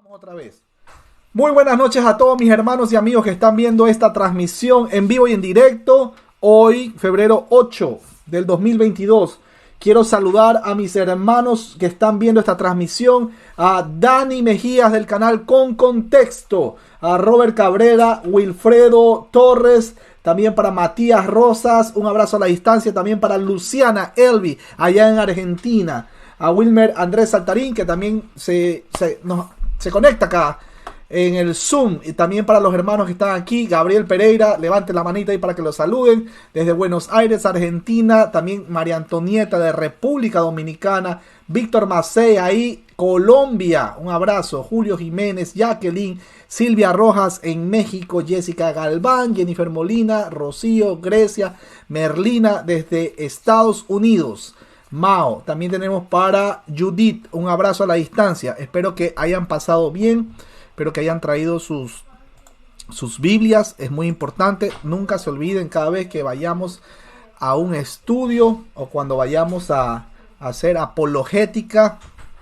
Vamos otra vez. Muy buenas noches a todos mis hermanos y amigos que están viendo esta transmisión en vivo y en directo. Hoy, febrero 8 del 2022. Quiero saludar a mis hermanos que están viendo esta transmisión. A Dani Mejías del canal Con Contexto. A Robert Cabrera, Wilfredo Torres. También para Matías Rosas. Un abrazo a la distancia. También para Luciana Elvi allá en Argentina. A Wilmer Andrés Saltarín que también se conecta acá en el Zoom. Y también para los hermanos que están aquí, Gabriel Pereira, levante la manita ahí para que lo saluden, desde Buenos Aires, Argentina. También María Antonieta de República Dominicana, Víctor Macei ahí, Colombia, un abrazo. Julio Jiménez, Jacqueline, Silvia Rojas en México, Jessica Galván, Jennifer Molina, Rocío, Grecia, Merlina desde Estados Unidos. Mao, también tenemos para Judith, un abrazo a la distancia. Espero que hayan pasado bien, espero que hayan traído sus Biblias, es muy importante. Nunca se olviden cada vez que vayamos a un estudio o cuando vayamos a hacer apologética,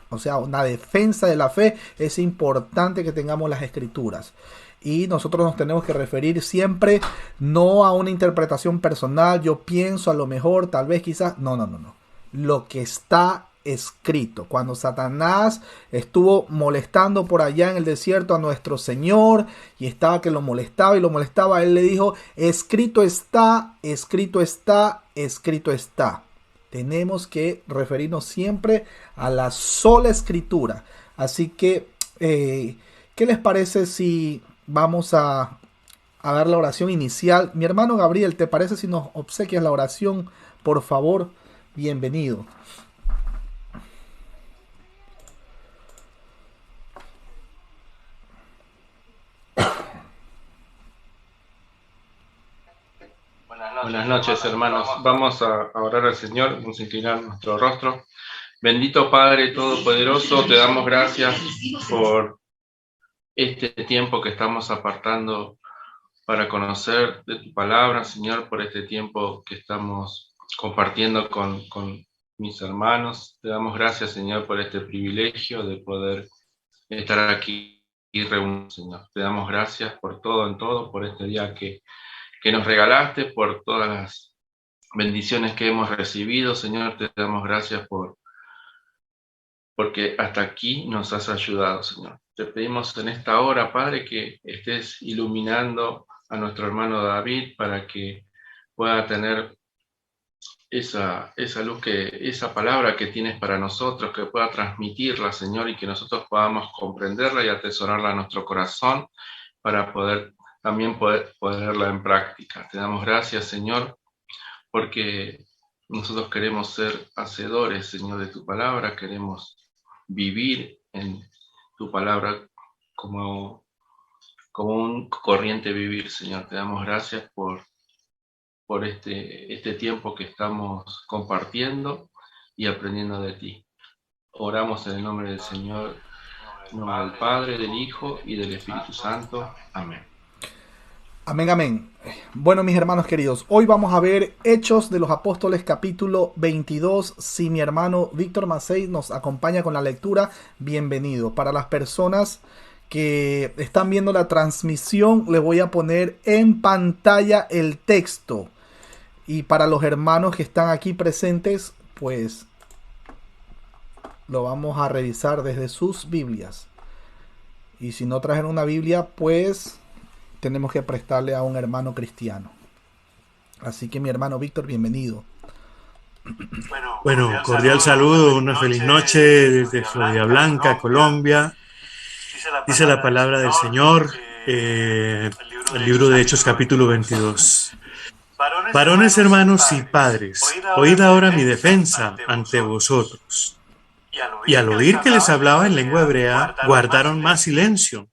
o sea, una defensa de la fe, es importante que tengamos las escrituras. Y nosotros nos tenemos que referir siempre no a una interpretación personal, yo pienso a lo mejor, tal vez quizás, no. Lo que está escrito. Cuando Satanás estuvo molestando por allá en el desierto a nuestro Señor y estaba que lo molestaba, él le dijo: escrito está, escrito está, escrito está. Tenemos que referirnos siempre a la sola escritura. Así que, ¿qué les parece si vamos a dar la oración inicial? Mi hermano Gabriel, ¿te parece si nos obsequias la oración, por favor? Bienvenido. Buenas noches, hermanos. Vamos a orar al Señor, vamos a inclinar nuestro rostro. Bendito Padre Todopoderoso, te damos gracias por este tiempo que estamos apartando para conocer de tu palabra, Señor, por este tiempo que estamos compartiendo con mis hermanos. Te damos gracias, Señor, por este privilegio de poder estar aquí y reunirnos, Señor. Te damos gracias por todo en todo, por este día que nos regalaste, por todas las bendiciones que hemos recibido. Señor, te damos gracias porque hasta aquí nos has ayudado, Señor. Te pedimos en esta hora, Padre, que estés iluminando a nuestro hermano David para que pueda tener esa luz, esa palabra que tienes para nosotros, que pueda transmitirla, Señor, y que nosotros podamos comprenderla y atesorarla en nuestro corazón para poder también ponerla en práctica. Te damos gracias, Señor, porque nosotros queremos ser hacedores, Señor, de tu palabra, queremos vivir en tu palabra como un corriente vivir, Señor. Te damos gracias por este tiempo que estamos compartiendo y aprendiendo de ti. Oramos en el nombre del Señor, en nombre del Padre, del Hijo y del Espíritu Santo. Amén. Amén, amén. Bueno, mis hermanos queridos, hoy vamos a ver Hechos de los Apóstoles capítulo 22. Si mi hermano Víctor Macei nos acompaña con la lectura, bienvenido. Para las personas que están viendo la transmisión, les voy a poner en pantalla el texto. Y para los hermanos que están aquí presentes, pues lo vamos a revisar desde sus Biblias. Y si no trajeron una Biblia, pues tenemos que prestarle a un hermano cristiano. Así que mi hermano Víctor, bienvenido. Bueno, cordial saludo, una feliz noche desde Florida Blanca, Colombia. Dice la palabra del Señor, el libro de Hechos capítulo 22. Varones, hermanos y padres, oíd ahora mi defensa ante vosotros. Y al oír que les hablaba en lengua hebrea, guardaron más silencio.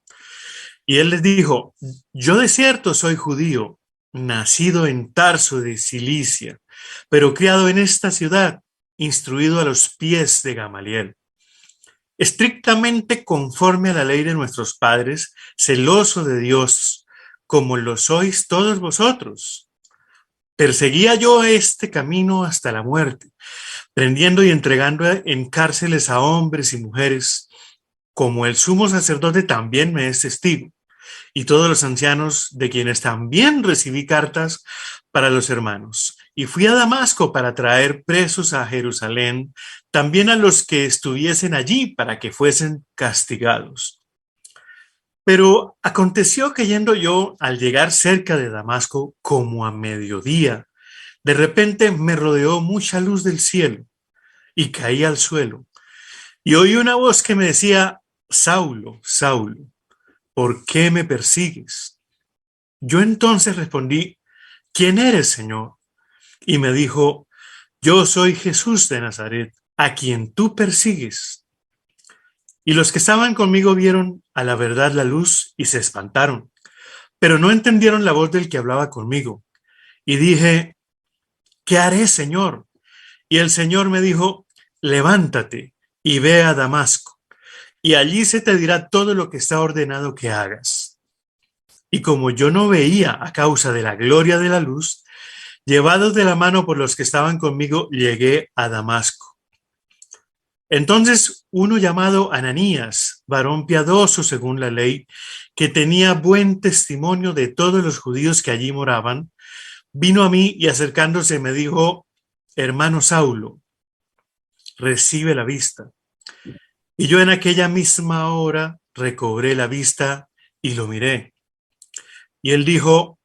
Y él les dijo: yo de cierto soy judío, nacido en Tarso de Cilicia, pero criado en esta ciudad, instruido a los pies de Gamaliel, estrictamente conforme a la ley de nuestros padres, celoso de Dios, como lo sois todos vosotros. Perseguía yo este camino hasta la muerte, prendiendo y entregando en cárceles a hombres y mujeres, como el sumo sacerdote también me es testigo, y todos los ancianos de quienes también recibí cartas para los hermanos. Y fui a Damasco para traer presos a Jerusalén, también a los que estuviesen allí para que fuesen castigados. Pero aconteció que yendo yo al llegar cerca de Damasco, como a mediodía, de repente me rodeó mucha luz del cielo y caí al suelo. Y oí una voz que me decía: Saulo, Saulo, ¿por qué me persigues? Yo entonces respondí: ¿Quién eres, Señor? Y me dijo: Yo soy Jesús de Nazaret, a quien tú persigues. Y los que estaban conmigo vieron a la verdad la luz y se espantaron, pero no entendieron la voz del que hablaba conmigo. Y dije: ¿Qué haré, Señor? Y el Señor me dijo: Levántate y ve a Damasco, y allí se te dirá todo lo que está ordenado que hagas. Y como yo no veía a causa de la gloria de la luz, llevados de la mano por los que estaban conmigo, llegué a Damasco. Entonces uno llamado Ananías, varón piadoso según la ley, que tenía buen testimonio de todos los judíos que allí moraban, vino a mí y acercándose me dijo: Hermano Saulo, recibe la vista. Y yo en aquella misma hora recobré la vista y lo miré. Y él dijo,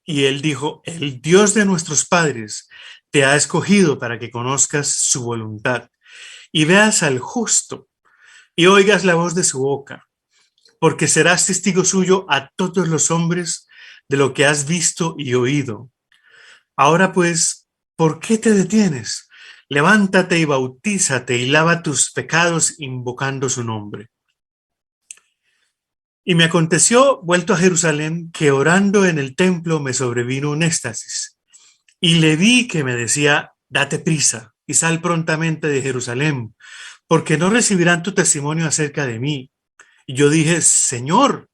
el Dios de nuestros padres te ha escogido para que conozcas su voluntad y veas al justo y oigas la voz de su boca, porque serás testigo suyo a todos los hombres de lo que has visto y oído. Ahora pues, ¿por qué te detienes? Levántate y bautízate y lava tus pecados invocando su nombre. Y me aconteció, vuelto a Jerusalén, que orando en el templo me sobrevino un éxtasis. Y le vi que me decía: date prisa y sal prontamente de Jerusalén, porque no recibirán tu testimonio acerca de mí. Y yo dije: Señor,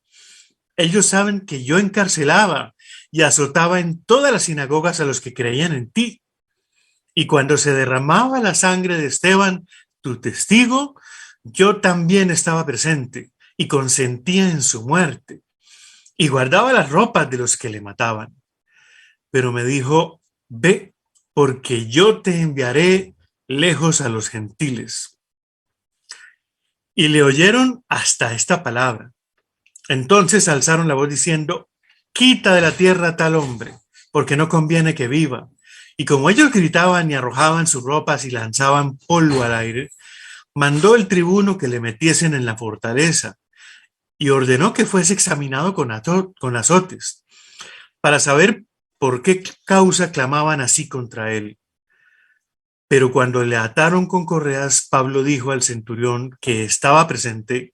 ellos saben que yo encarcelaba y azotaba en todas las sinagogas a los que creían en ti. Y cuando se derramaba la sangre de Esteban, tu testigo, yo también estaba presente y consentía en su muerte y guardaba las ropas de los que le mataban. Pero me dijo: ve, porque yo te enviaré lejos a los gentiles. Y le oyeron hasta esta palabra. Entonces alzaron la voz diciendo: quita de la tierra a tal hombre, porque no conviene que viva. Y como ellos gritaban y arrojaban sus ropas y lanzaban polvo al aire, mandó el tribuno que le metiesen en la fortaleza y ordenó que fuese examinado con azotes, para saber por qué causa clamaban así contra él. Pero cuando le ataron con correas, Pablo dijo al centurión que estaba presente: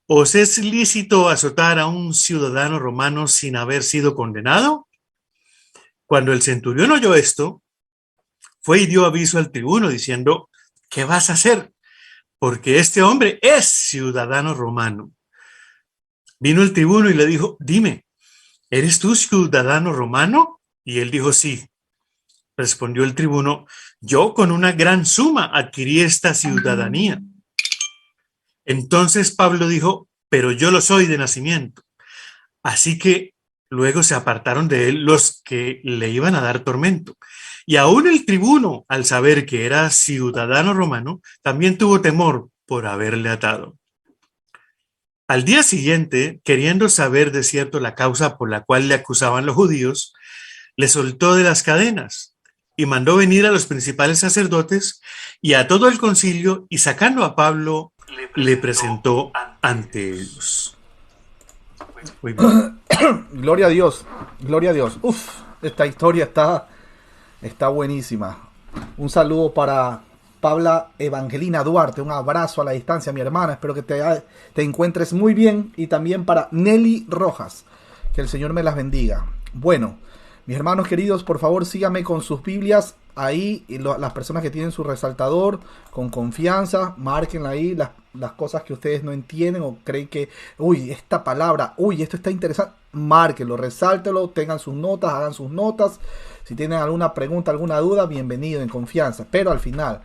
¿os es lícito azotar a un ciudadano romano sin haber sido condenado? Cuando el centurión oyó esto, fue y dio aviso al tribuno diciendo: ¿qué vas a hacer? Porque este hombre es ciudadano romano. Vino el tribuno y le dijo: dime, ¿eres tú ciudadano romano? Y él dijo: sí. Respondió el tribuno: yo con una gran suma adquirí esta ciudadanía. Entonces Pablo dijo: pero yo lo soy de nacimiento. Así que luego se apartaron de él los que le iban a dar tormento. Y aún el tribuno, al saber que era ciudadano romano, también tuvo temor por haberle atado. Al día siguiente, queriendo saber de cierto la causa por la cual le acusaban los judíos, le soltó de las cadenas y mandó venir a los principales sacerdotes y a todo el concilio, y sacando a Pablo, le presentó ante ellos. Muy bien. Gloria a Dios, gloria a Dios. Uf, esta historia está buenísima. Un saludo para Paula Evangelina Duarte, un abrazo a la distancia, mi hermana, espero que te encuentres muy bien. Y también para Nelly Rojas, que el Señor me las bendiga. Bueno, mis hermanos queridos, por favor síganme con sus Biblias ahí, y las personas que tienen su resaltador, con confianza, marquen ahí las cosas que ustedes no entienden o creen que, esta palabra, esto está interesante, márquenlo, resáltelo, tengan sus notas, hagan sus notas. Si tienen alguna pregunta, alguna duda, bienvenido, en confianza. Pero al final,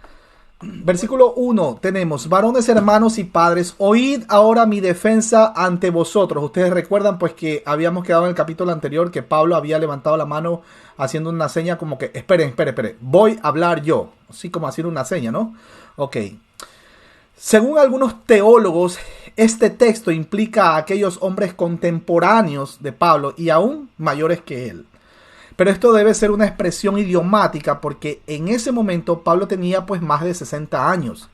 Versículo 1 tenemos: varones, hermanos y padres, oíd ahora mi defensa ante vosotros. Ustedes recuerdan pues que habíamos quedado en el capítulo anterior que Pablo había levantado la mano haciendo una seña como que esperen, voy a hablar yo, así como haciendo una seña, ¿no? Ok. Según algunos teólogos, este texto implica a aquellos hombres contemporáneos de Pablo y aún mayores que él. Pero esto debe ser una expresión idiomática porque en ese momento Pablo tenía pues más de 60 años.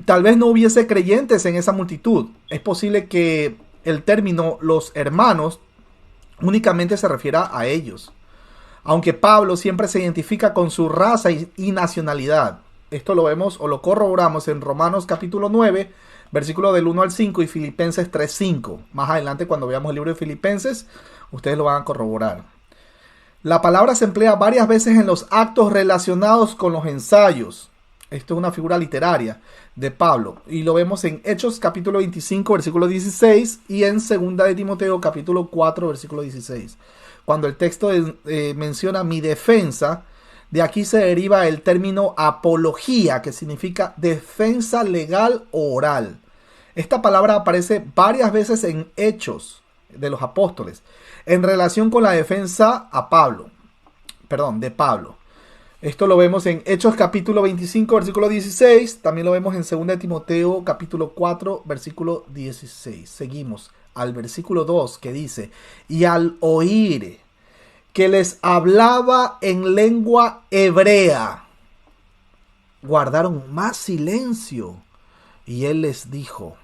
Tal vez no hubiese creyentes en esa multitud. Es posible que el término los hermanos únicamente se refiera a ellos. Aunque Pablo siempre se identifica con su raza y nacionalidad. Esto lo vemos o lo corroboramos en Romanos capítulo 9, versículo del 1 al 5 y Filipenses 3:5. Más adelante cuando veamos el libro de Filipenses, ustedes lo van a corroborar. La palabra se emplea varias veces en los actos relacionados con los ensayos. Esto es una figura literaria de Pablo. Y lo vemos en Hechos capítulo 25, versículo 16 y en 2 de Timoteo capítulo 4, versículo 16. Cuando el texto menciona mi defensa, de aquí se deriva el término apología, que significa defensa legal o oral. Esta palabra aparece varias veces en Hechos de los Apóstoles en relación con la defensa de Pablo. Esto lo vemos en Hechos capítulo 25, versículo 16. También lo vemos en 2 de Timoteo capítulo 4, versículo 16. Seguimos al versículo 2 que dice: y al oír que les hablaba en lengua hebrea, guardaron más silencio. Y él les dijo.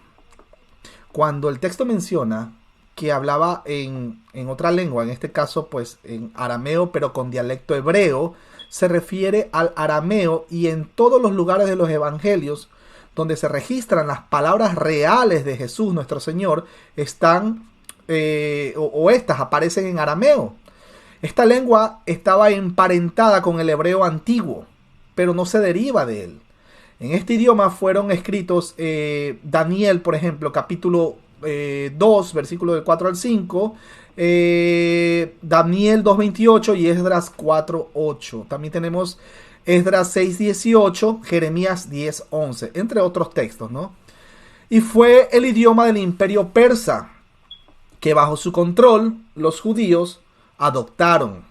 Cuando el texto menciona que hablaba en otra lengua, en este caso pues en arameo pero con dialecto hebreo, se refiere al arameo, y en todos los lugares de los evangelios donde se registran las palabras reales de Jesús nuestro Señor están estas aparecen en arameo. Esta lengua estaba emparentada con el hebreo antiguo, pero no se deriva de él. En este idioma fueron escritos Daniel, por ejemplo, capítulo 2, versículo del 4 al 5, Daniel 2:28 y Esdras 4:8. También tenemos Esdras 6:18, Jeremías 10:11, entre otros textos, ¿no? Y fue el idioma del imperio persa, que bajo su control los judíos adoptaron.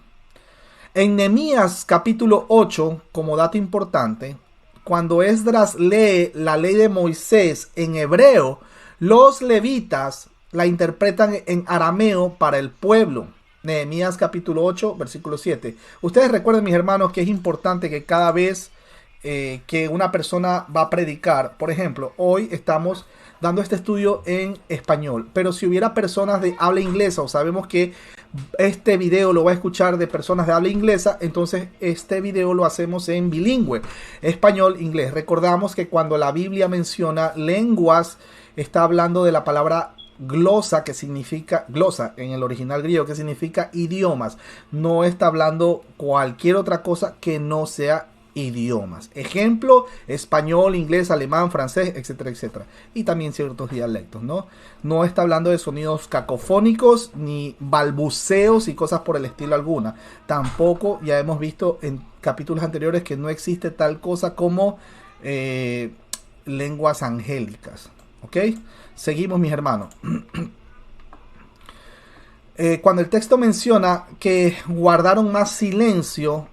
En Nehemías capítulo 8, como dato importante, cuando Esdras lee la ley de Moisés en hebreo, los levitas la interpretan en arameo para el pueblo. Nehemías capítulo 8, versículo 7. Ustedes recuerden, mis hermanos, que es importante que cada vez que una persona va a predicar, por ejemplo, hoy estamos dando este estudio en español, pero si hubiera personas de habla inglesa, o sabemos que este video lo va a escuchar de personas de habla inglesa, entonces este video lo hacemos en bilingüe, español-inglés. Recordamos que cuando la Biblia menciona lenguas, está hablando de la palabra glosa, que significa glosa en el original griego, que significa idiomas. No está hablando cualquier otra cosa que no sea idiomas. Ejemplo, español, inglés, alemán, francés, etcétera, etcétera. Y también ciertos dialectos, ¿no? No está hablando de sonidos cacofónicos ni balbuceos y cosas por el estilo alguna. Tampoco, ya hemos visto en capítulos anteriores que no existe tal cosa como lenguas angélicas. ¿Ok? Seguimos, mis hermanos. Cuando el texto menciona que guardaron más silencio,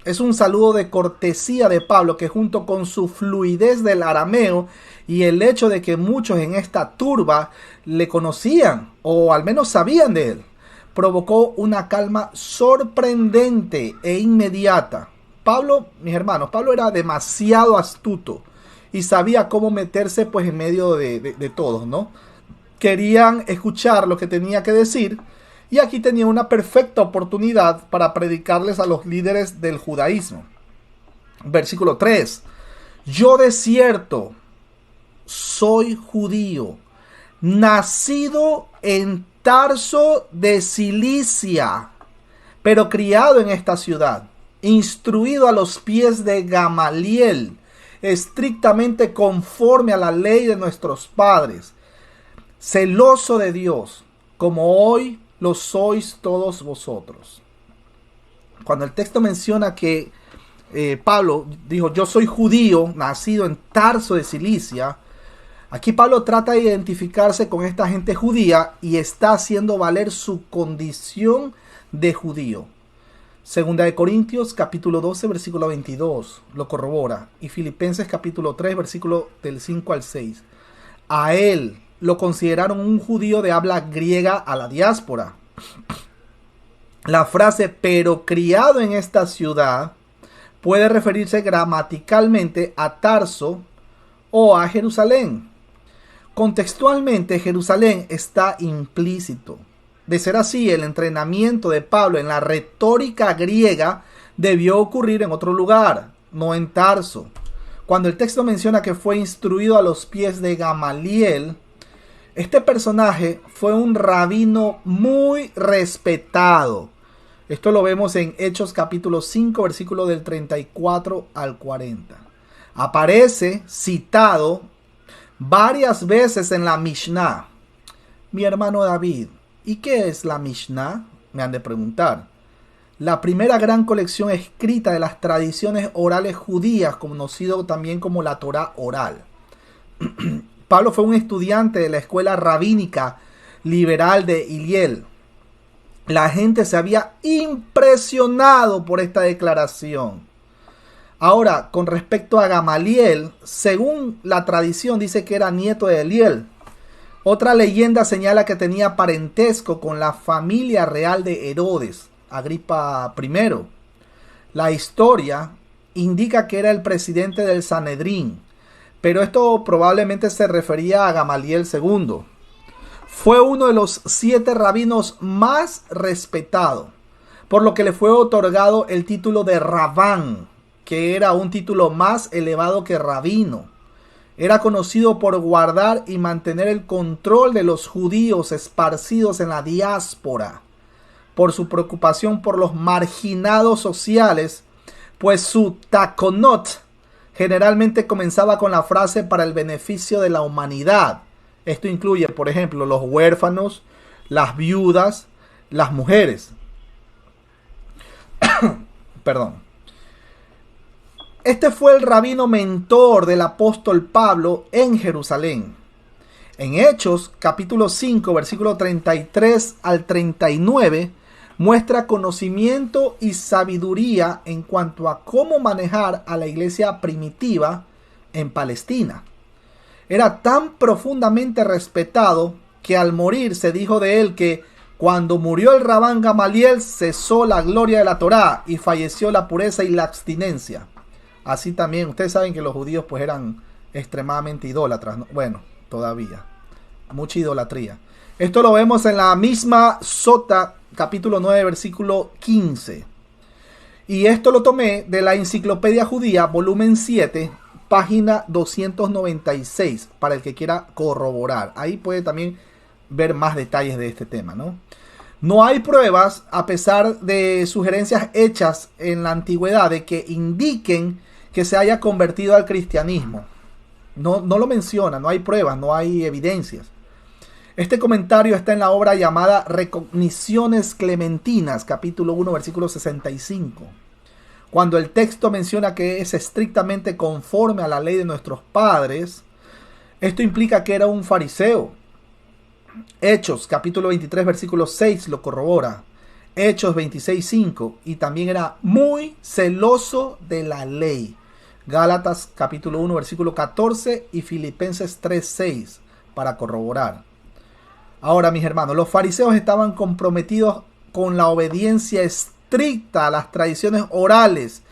es un saludo de cortesía de Pablo, que junto con su fluidez del arameo y el hecho de que muchos en esta turba le conocían o al menos sabían de él, provocó una calma sorprendente e inmediata. Pablo, mis hermanos, Pablo era demasiado astuto y sabía cómo meterse pues en medio de todos, ¿no? Querían escuchar lo que tenía que decir. Y aquí tenía una perfecta oportunidad para predicarles a los líderes del judaísmo. Versículo 3. Yo de cierto soy judío, nacido en Tarso de Cilicia, pero criado en esta ciudad, instruido a los pies de Gamaliel, estrictamente conforme a la ley de nuestros padres, celoso de Dios, como hoy lo sois todos vosotros. Cuando el texto menciona que Pablo dijo, yo soy judío, nacido en Tarso de Cilicia. Aquí Pablo trata de identificarse con esta gente judía y está haciendo valer su condición de judío. Segunda de Corintios capítulo 12 versículo 22 lo corrobora, y Filipenses capítulo 3 versículo del 5 al 6. A él lo consideraron un judío de habla griega a la diáspora. La frase pero criado en esta ciudad puede referirse gramaticalmente a Tarso o a Jerusalén. Contextualmente, Jerusalén está implícito. De ser así, el entrenamiento de Pablo en la retórica griega debió ocurrir en otro lugar, no en Tarso. Cuando el texto menciona que fue instruido a los pies de Gamaliel, este personaje fue un rabino muy respetado. Esto lo vemos en Hechos capítulo 5, versículo del 34 al 40. Aparece citado varias veces en la Mishnah. Mi hermano David, ¿y qué es la Mishnah? Me han de preguntar. La primera gran colección escrita de las tradiciones orales judías, conocido también como la Torá oral. Pablo fue un estudiante de la escuela rabínica liberal de Hillel. La gente se había impresionado por esta declaración. Ahora, con respecto a Gamaliel, según la tradición dice que era nieto de Eliel. Otra leyenda señala que tenía parentesco con la familia real de Herodes, Agripa I. La historia indica que era el presidente del Sanedrín, pero esto probablemente se refería a Gamaliel II. Fue uno de los 7 rabinos más respetados, por lo que le fue otorgado el título de Rabán, que era un título más elevado que rabino. Era conocido por guardar y mantener el control de los judíos esparcidos en la diáspora, por su preocupación por los marginados sociales, pues su taconot generalmente comenzaba con la frase para el beneficio de la humanidad. Esto incluye, por ejemplo, los huérfanos, las viudas, las mujeres. Perdón. Este fue el rabino mentor del apóstol Pablo en Jerusalén. En Hechos, capítulo 5, versículo 33 al 39, muestra conocimiento y sabiduría en cuanto a cómo manejar a la iglesia primitiva en Palestina. Era tan profundamente respetado que al morir se dijo de él que cuando murió el Rabán Gamaliel cesó la gloria de la Torá y falleció la pureza y la abstinencia. Así también, ustedes saben que los judíos pues eran extremadamente idólatras, ¿no? Bueno, todavía. Mucha idolatría. Esto lo vemos en la misma Sota, capítulo 9, versículo 15. Y esto lo tomé de la Enciclopedia Judía, volumen 7, página 296, para el que quiera corroborar. Ahí puede también ver más detalles de este tema, ¿no? No hay pruebas, a pesar de sugerencias hechas en la antigüedad, de que indiquen que se haya convertido al cristianismo. No lo menciona, no hay pruebas, no hay evidencias. Este comentario está en la obra llamada Recogniciones Clementinas, capítulo 1, versículo 65. Cuando el texto menciona que es estrictamente conforme a la ley de nuestros padres, esto implica que era un fariseo. Hechos, capítulo 23, versículo 6 lo corrobora. Hechos 26, 5. Y también era muy celoso de la ley. Gálatas, capítulo 1, versículo 14 y Filipenses 3, 6 para corroborar. Ahora, mis hermanos, los fariseos estaban comprometidos con la obediencia estricta a las tradiciones orales.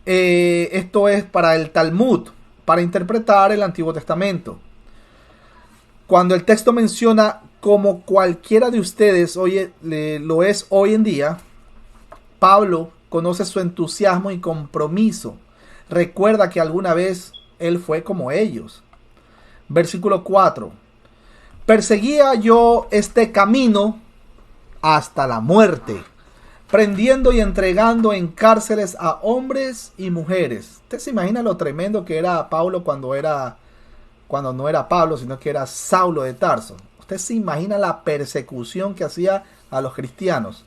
Esto es para el Talmud, para interpretar el Antiguo Testamento. Cuando el texto menciona como cualquiera de ustedes lo es hoy en día, Pablo conoce su entusiasmo y compromiso. Recuerda que alguna vez él fue como ellos. Versículo 4. Perseguía yo este camino hasta la muerte, prendiendo y entregando en cárceles a hombres y mujeres. ¿Usted se imagina lo tremendo que era Pablo cuando no era Pablo, sino que era Saulo de Tarso? ¿Usted se imagina la persecución que hacía a los cristianos?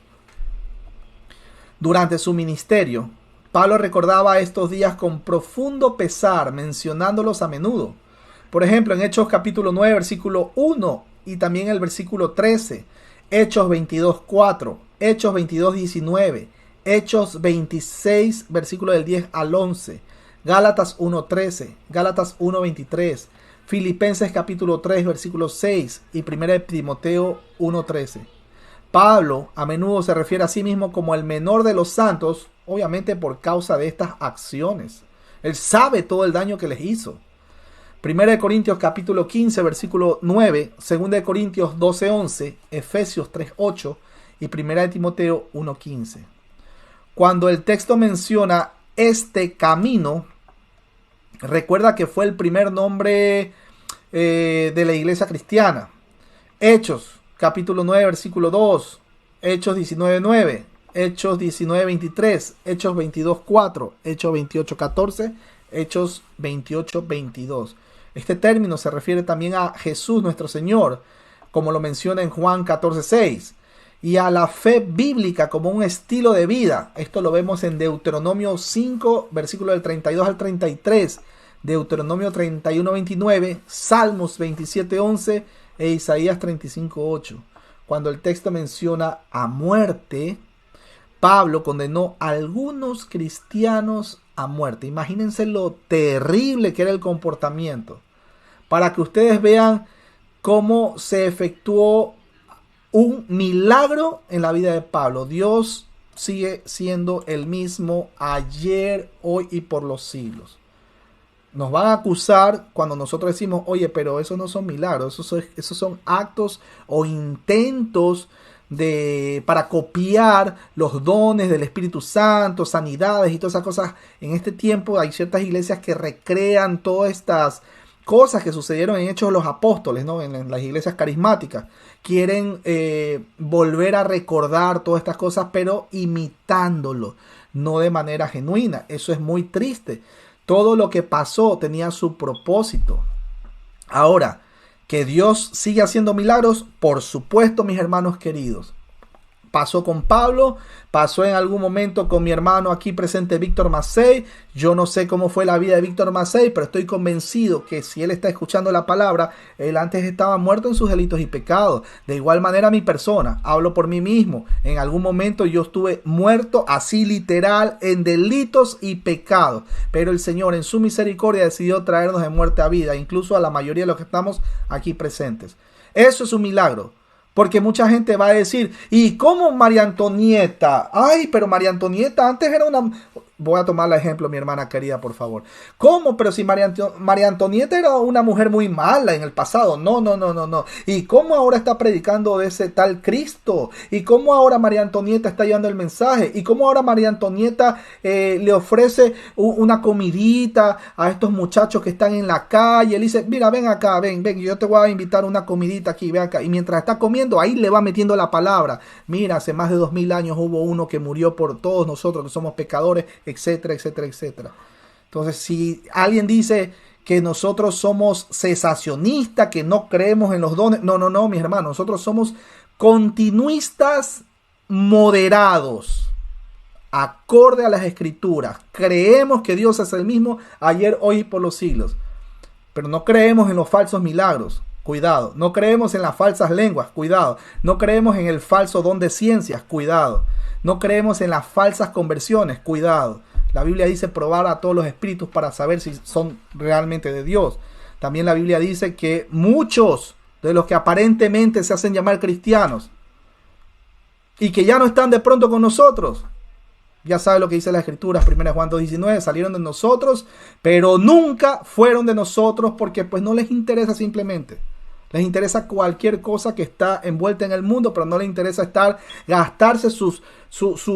Durante su ministerio, Pablo recordaba estos días con profundo pesar, mencionándolos a menudo. Por ejemplo, en Hechos capítulo 9, versículo 1 y también el versículo 13, Hechos 22, 4, Hechos 22, 19, Hechos 26, versículo del 10 al 11, Gálatas 1, 13, Gálatas 1, 23, Filipenses capítulo 3, versículo 6 y 1 Timoteo 1, 13. Pablo a menudo se refiere a sí mismo como el menor de los santos, obviamente por causa de estas acciones. Él sabe todo el daño que les hizo. 1 Corintios capítulo 15, versículo 9, 2 Corintios 12, 11, Efesios 3, 8 y 1 Timoteo 1, 15. Cuando el texto menciona este camino, recuerda que fue el primer nombre de la iglesia cristiana. Hechos capítulo 9, versículo 2, Hechos 19, 9, Hechos 19, 23, Hechos 22, 4, Hechos 28, 14, Hechos 28, 22. Este término se refiere también a Jesús nuestro Señor, como lo menciona en Juan 14, 6, y a la fe bíblica como un estilo de vida. Esto lo vemos en Deuteronomio 5, versículo del 32 al 33, Deuteronomio 31, 29, Salmos 27, 11 e Isaías 35, 8. Cuando el texto menciona a muerte, Pablo condenó a algunos cristianos a muerte. Imagínense lo terrible que era el comportamiento. Para que ustedes vean cómo se efectuó un milagro en la vida de Pablo. Dios sigue siendo el mismo ayer, hoy y por los siglos. Nos van a acusar cuando nosotros decimos, oye, pero esos no son milagros, esos son actos o intentos para copiar los dones del Espíritu Santo, sanidades y todas esas cosas. En este tiempo hay ciertas iglesias que recrean todas estas cosas que sucedieron en Hechos de los Apóstoles, ¿no? En las iglesias carismáticas. Quieren volver a recordar todas estas cosas, pero imitándolo, no de manera genuina. Eso es muy triste. Todo lo que pasó tenía su propósito. Ahora, que Dios sigue haciendo milagros, por supuesto, mis hermanos queridos. Pasó con Pablo, pasó en algún momento con mi hermano aquí presente Víctor Massey. Yo no sé cómo fue la vida de Víctor Massey, pero estoy convencido que si él está escuchando la palabra, él antes estaba muerto en sus delitos y pecados. De igual manera mi persona, hablo por mí mismo. En algún momento yo estuve muerto así literal en delitos y pecados. Pero el Señor en su misericordia decidió traernos de muerte a vida, incluso a la mayoría de los que estamos aquí presentes. Eso es un milagro. Porque mucha gente va a decir, ¿y cómo María Antonieta? Ay, pero María Antonieta antes era una... Voy a tomar el ejemplo, mi hermana querida, por favor. ¿Cómo? Pero si María Antonieta era una mujer muy mala en el pasado. No. ¿Y cómo ahora está predicando de ese tal Cristo? ¿Y cómo ahora María Antonieta está llevando el mensaje? ¿Y cómo ahora María Antonieta le ofrece una comidita a estos muchachos que están en la calle? Él dice, mira, ven acá, ven, yo te voy a invitar una comidita aquí, ven acá. Y mientras está comiendo, ahí le va metiendo la palabra. Mira, hace más de 2000 años hubo uno que murió por todos nosotros que somos pecadores, etcétera, etcétera, etcétera. Entonces, si alguien dice que nosotros somos cesacionistas, que no creemos en los dones, no, mis hermanos, nosotros somos continuistas moderados, acorde a las escrituras. Creemos que Dios es el mismo ayer, hoy y por los siglos, pero no creemos en los falsos milagros. Cuidado. No creemos en las falsas lenguas. Cuidado. No creemos en el falso don de ciencias. Cuidado. No creemos en las falsas conversiones. Cuidado. La Biblia dice probar a todos los espíritus para saber si son realmente de Dios. También la Biblia dice que muchos de los que aparentemente se hacen llamar cristianos y que ya no están de pronto con nosotros, ya sabe lo que dice la Escritura, 1 Juan 2:19, salieron de nosotros, pero nunca fueron de nosotros porque pues no les interesa simplemente. Les interesa cualquier cosa que está envuelta en el mundo, pero no les interesa gastarse su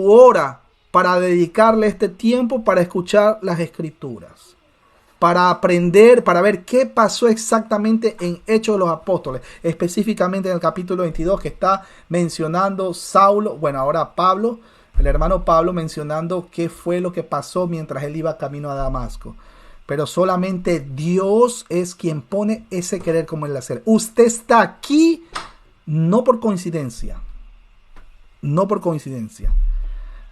hora para dedicarle este tiempo para escuchar las Escrituras, para aprender, para ver qué pasó exactamente en Hechos de los Apóstoles, específicamente en el capítulo 22 que está mencionando Saulo, bueno, ahora Pablo, el hermano Pablo mencionando qué fue lo que pasó mientras él iba camino a Damasco. Pero solamente Dios es quien pone ese querer como el hacer. Usted está aquí no por coincidencia. No por coincidencia.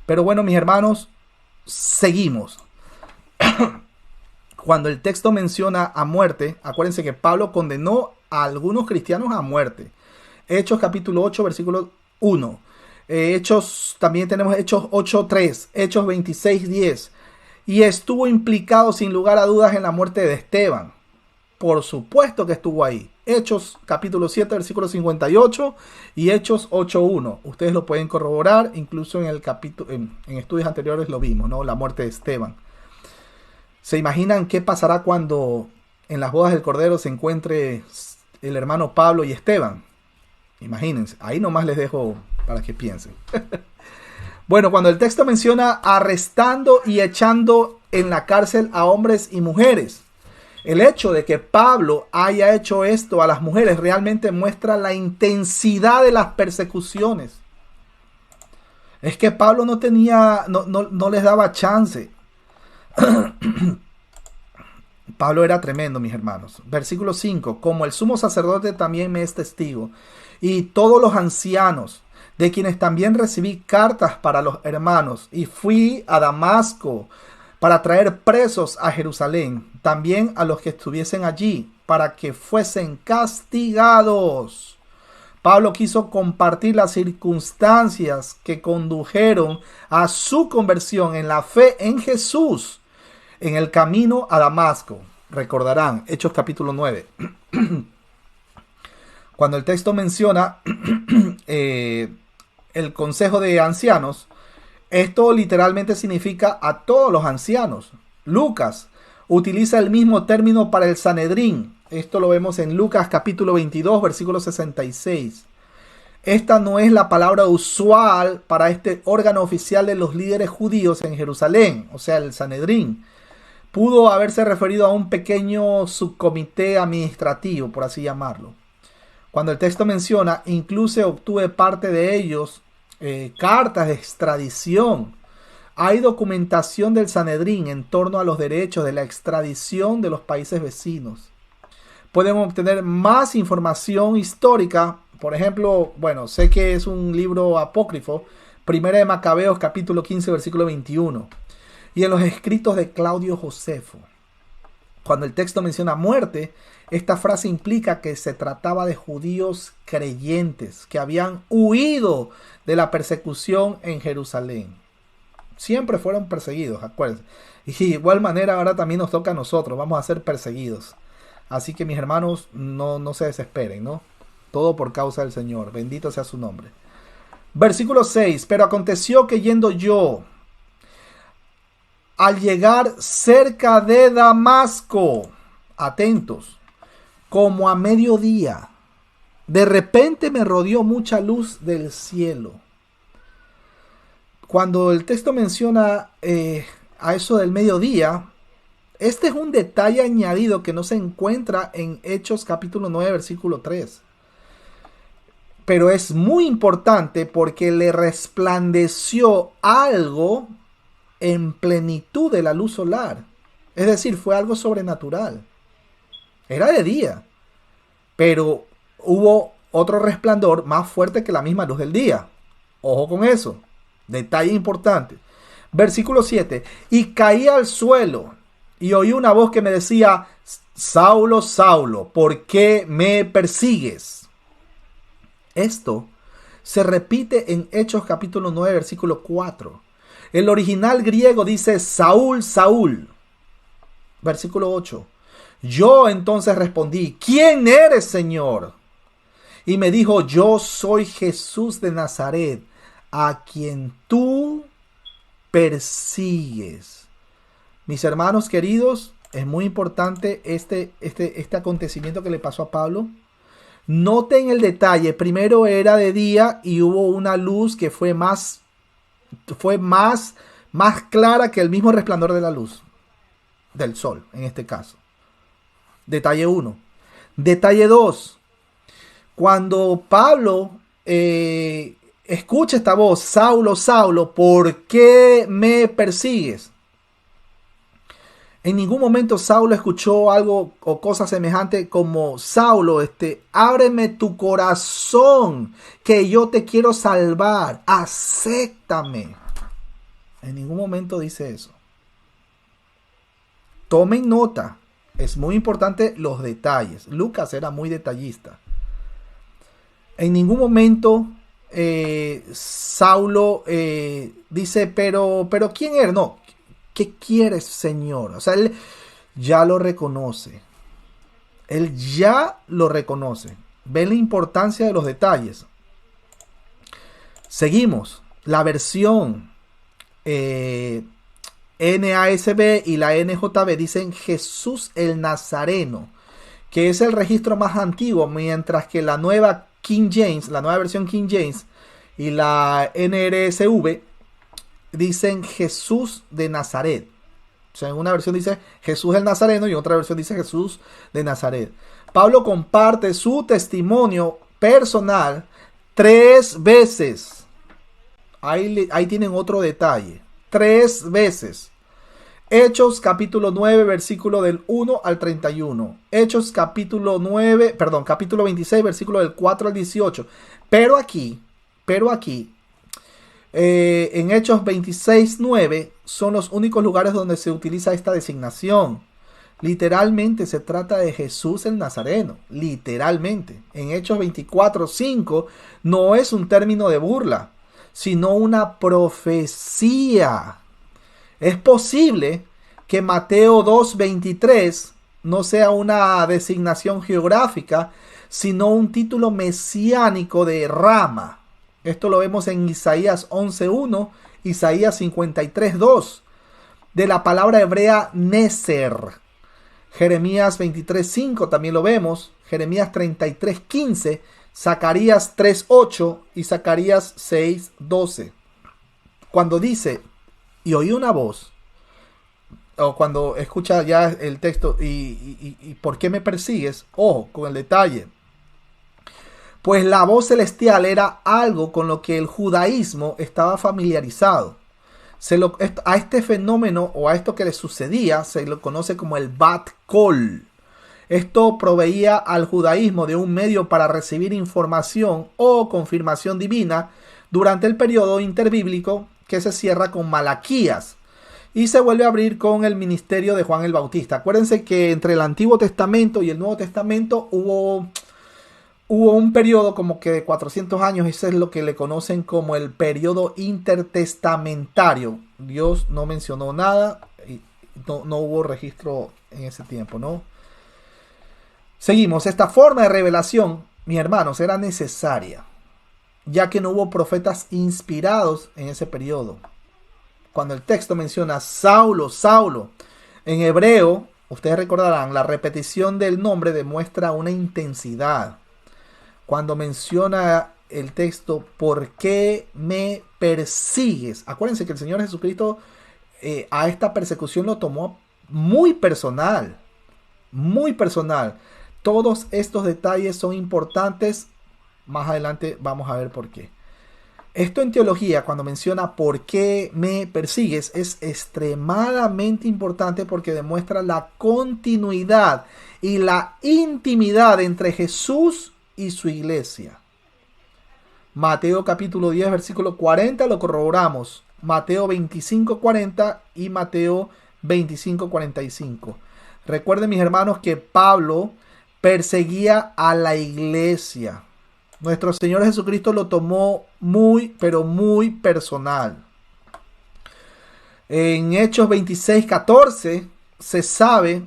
Pero bueno, mis hermanos, seguimos. Cuando el texto menciona a muerte, acuérdense que Pablo condenó a algunos cristianos a muerte. Hechos capítulo 8, versículo 1. También tenemos Hechos 8:3, Hechos 26:10. Y estuvo implicado sin lugar a dudas en la muerte de Esteban. Por supuesto que estuvo ahí. Hechos capítulo 7, versículo 58 y Hechos 8:1. Ustedes lo pueden corroborar, incluso en el capítulo, en estudios anteriores lo vimos, ¿no? La muerte de Esteban. ¿Se imaginan qué pasará cuando en las bodas del Cordero se encuentre el hermano Pablo y Esteban? Imagínense, ahí nomás les dejo para que piensen. Bueno, cuando el texto menciona arrestando y echando en la cárcel a hombres y mujeres, el hecho de que Pablo haya hecho esto a las mujeres realmente muestra la intensidad de las persecuciones. Es que Pablo no les daba chance. Pablo era tremendo, mis hermanos. Versículo 5. Como el sumo sacerdote también me es testigo, y todos los ancianos, de quienes también recibí cartas para los hermanos, y fui a Damasco para traer presos a Jerusalén, también a los que estuviesen allí, para que fuesen castigados. Pablo quiso compartir las circunstancias que condujeron a su conversión en la fe en Jesús en el camino a Damasco. Recordarán, Hechos capítulo 9. Cuando el texto menciona el consejo de ancianos, esto literalmente significa a todos los ancianos. Lucas utiliza el mismo término para el Sanedrín. Esto lo vemos en Lucas capítulo 22, versículo 66. Esta no es la palabra usual para este órgano oficial de los líderes judíos en Jerusalén, o sea, el Sanedrín. Pudo haberse referido a un pequeño subcomité administrativo, por así llamarlo. Cuando el texto menciona, incluso obtuve parte de ellos cartas de extradición. Hay documentación del Sanedrín en torno a los derechos de la extradición de los países vecinos. Podemos obtener más información histórica. Por ejemplo, bueno, sé que es un libro apócrifo, Primera de Macabeos, capítulo 15, versículo 21. Y en los escritos de Claudio Josefo. Cuando el texto menciona muerte, esta frase implica que se trataba de judíos creyentes que habían huido de la persecución en Jerusalén. Siempre fueron perseguidos, acuérdense. Y de igual manera ahora también nos toca a nosotros, vamos a ser perseguidos. Así que mis hermanos, no se desesperen, ¿no? Todo por causa del Señor, bendito sea su nombre. Versículo 6, pero aconteció que yendo yo, al llegar cerca de Damasco, atentos, como a mediodía, de repente me rodeó mucha luz del cielo. Cuando el texto menciona a eso del mediodía, este es un detalle añadido que no se encuentra en Hechos capítulo 9, versículo 3. Pero es muy importante porque le resplandeció algo en plenitud de la luz solar. Es decir, fue algo sobrenatural. Era de día, pero hubo otro resplandor más fuerte que la misma luz del día. Ojo con eso. Detalle importante. Versículo 7. Y caí al suelo y oí una voz que me decía: Saulo, Saulo, ¿por qué me persigues? Esto se repite en Hechos capítulo 9, versículo 4. El original griego dice Saúl, Saúl. Versículo 8. Yo entonces respondí: ¿Quién eres, Señor? Y me dijo: yo soy Jesús de Nazaret, a quien tú persigues. Mis hermanos queridos, es muy importante este acontecimiento que le pasó a Pablo. Noten el detalle. Primero era de día y hubo una luz que fue más clara que el mismo resplandor de la luz del sol, en este caso. Detalle 1. Detalle 2. Cuando Pablo escucha esta voz: Saulo, Saulo, ¿por qué me persigues? En ningún momento Saulo escuchó algo o cosa semejante como: Saulo, ábreme tu corazón, que yo te quiero salvar, acéptame. En ningún momento dice eso. Tomen nota. Es muy importante los detalles. Lucas era muy detallista. En ningún momento Saulo dice, pero ¿quién eres? No, ¿qué quieres, Señor? O sea, él ya lo reconoce. Él ya lo reconoce. Ven la importancia de los detalles. Seguimos. La versión NASB y la NJB dicen Jesús el Nazareno, que es el registro más antiguo, mientras que la nueva King James, la nueva versión King James y la NRSV dicen Jesús de Nazaret. O sea, en una versión dice Jesús el Nazareno y en otra versión dice Jesús de Nazaret. Pablo comparte su testimonio personal 3 veces. Ahí tienen otro detalle. 3 veces. Hechos capítulo 9, versículo del 1 al 31. Hechos capítulo 26, versículo del 4 al 18. Pero aquí, en Hechos 26, 9 son los únicos lugares donde se utiliza esta designación. Literalmente se trata de Jesús el Nazareno. Literalmente. En Hechos 24, 5 no es un término de burla, sino una profecía. Es posible que Mateo 2:23 no sea una designación geográfica, sino un título mesiánico de rama. Esto lo vemos en Isaías 11:1, Isaías 53:2, de la palabra hebrea Neser. Jeremías 23:5 también lo vemos, Jeremías 33:15, Zacarías 3:8 y Zacarías 6:12. Cuando dice, y oí una voz, o cuando escucha ya el texto, y ¿por qué me persigues? Ojo, con el detalle. Pues la voz celestial era algo con lo que el judaísmo estaba familiarizado. A este fenómeno o a esto que le sucedía se lo conoce como el Bat Kol. Esto proveía al judaísmo de un medio para recibir información o confirmación divina durante el periodo interbíblico que se cierra con Malaquías y se vuelve a abrir con el ministerio de Juan el Bautista. Acuérdense que entre el Antiguo Testamento y el Nuevo Testamento hubo un periodo como que de 400 años. Ese es lo que le conocen como el periodo intertestamentario. Dios no mencionó nada y no hubo registro en ese tiempo, ¿no? Seguimos. Esta forma de revelación, mis hermanos, era necesaria, ya que no hubo profetas inspirados en ese periodo. Cuando el texto menciona Saulo, Saulo, en hebreo, ustedes recordarán, la repetición del nombre demuestra una intensidad. Cuando menciona el texto, ¿por qué me persigues? Acuérdense que el Señor Jesucristo a esta persecución lo tomó muy personal, muy personal. Todos estos detalles son importantes. Más adelante vamos a ver por qué. Esto en teología, cuando menciona ¿por qué me persigues?, es extremadamente importante porque demuestra la continuidad y la intimidad entre Jesús y su iglesia. Mateo capítulo 10, versículo 40 lo corroboramos. Mateo 25, 40 y Mateo 25, 45. Recuerden, mis hermanos, que Pablo perseguía a la iglesia. Nuestro Señor Jesucristo lo tomó muy, pero muy personal. En Hechos 26, 14 se sabe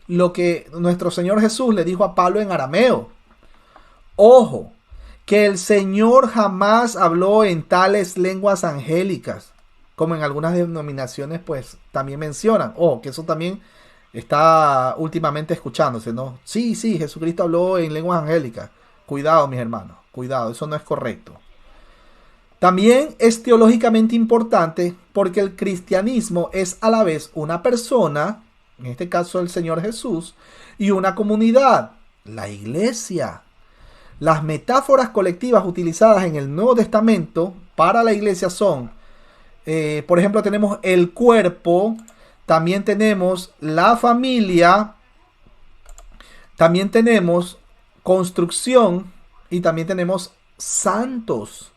lo que nuestro Señor Jesús le dijo a Pablo en arameo. Ojo, que el Señor jamás habló en tales lenguas angélicas, como en algunas denominaciones pues también mencionan. Ojo, que eso también está últimamente escuchándose, ¿no? Sí, Jesucristo habló en lenguas angélicas. Cuidado, mis hermanos, cuidado, eso no es correcto. También es teológicamente importante porque el cristianismo es a la vez una persona, en este caso el Señor Jesús, y una comunidad, la iglesia. Las metáforas colectivas utilizadas en el Nuevo Testamento para la iglesia son, por ejemplo, tenemos el cuerpo, también tenemos la familia, también tenemos construcción y también tenemos santos.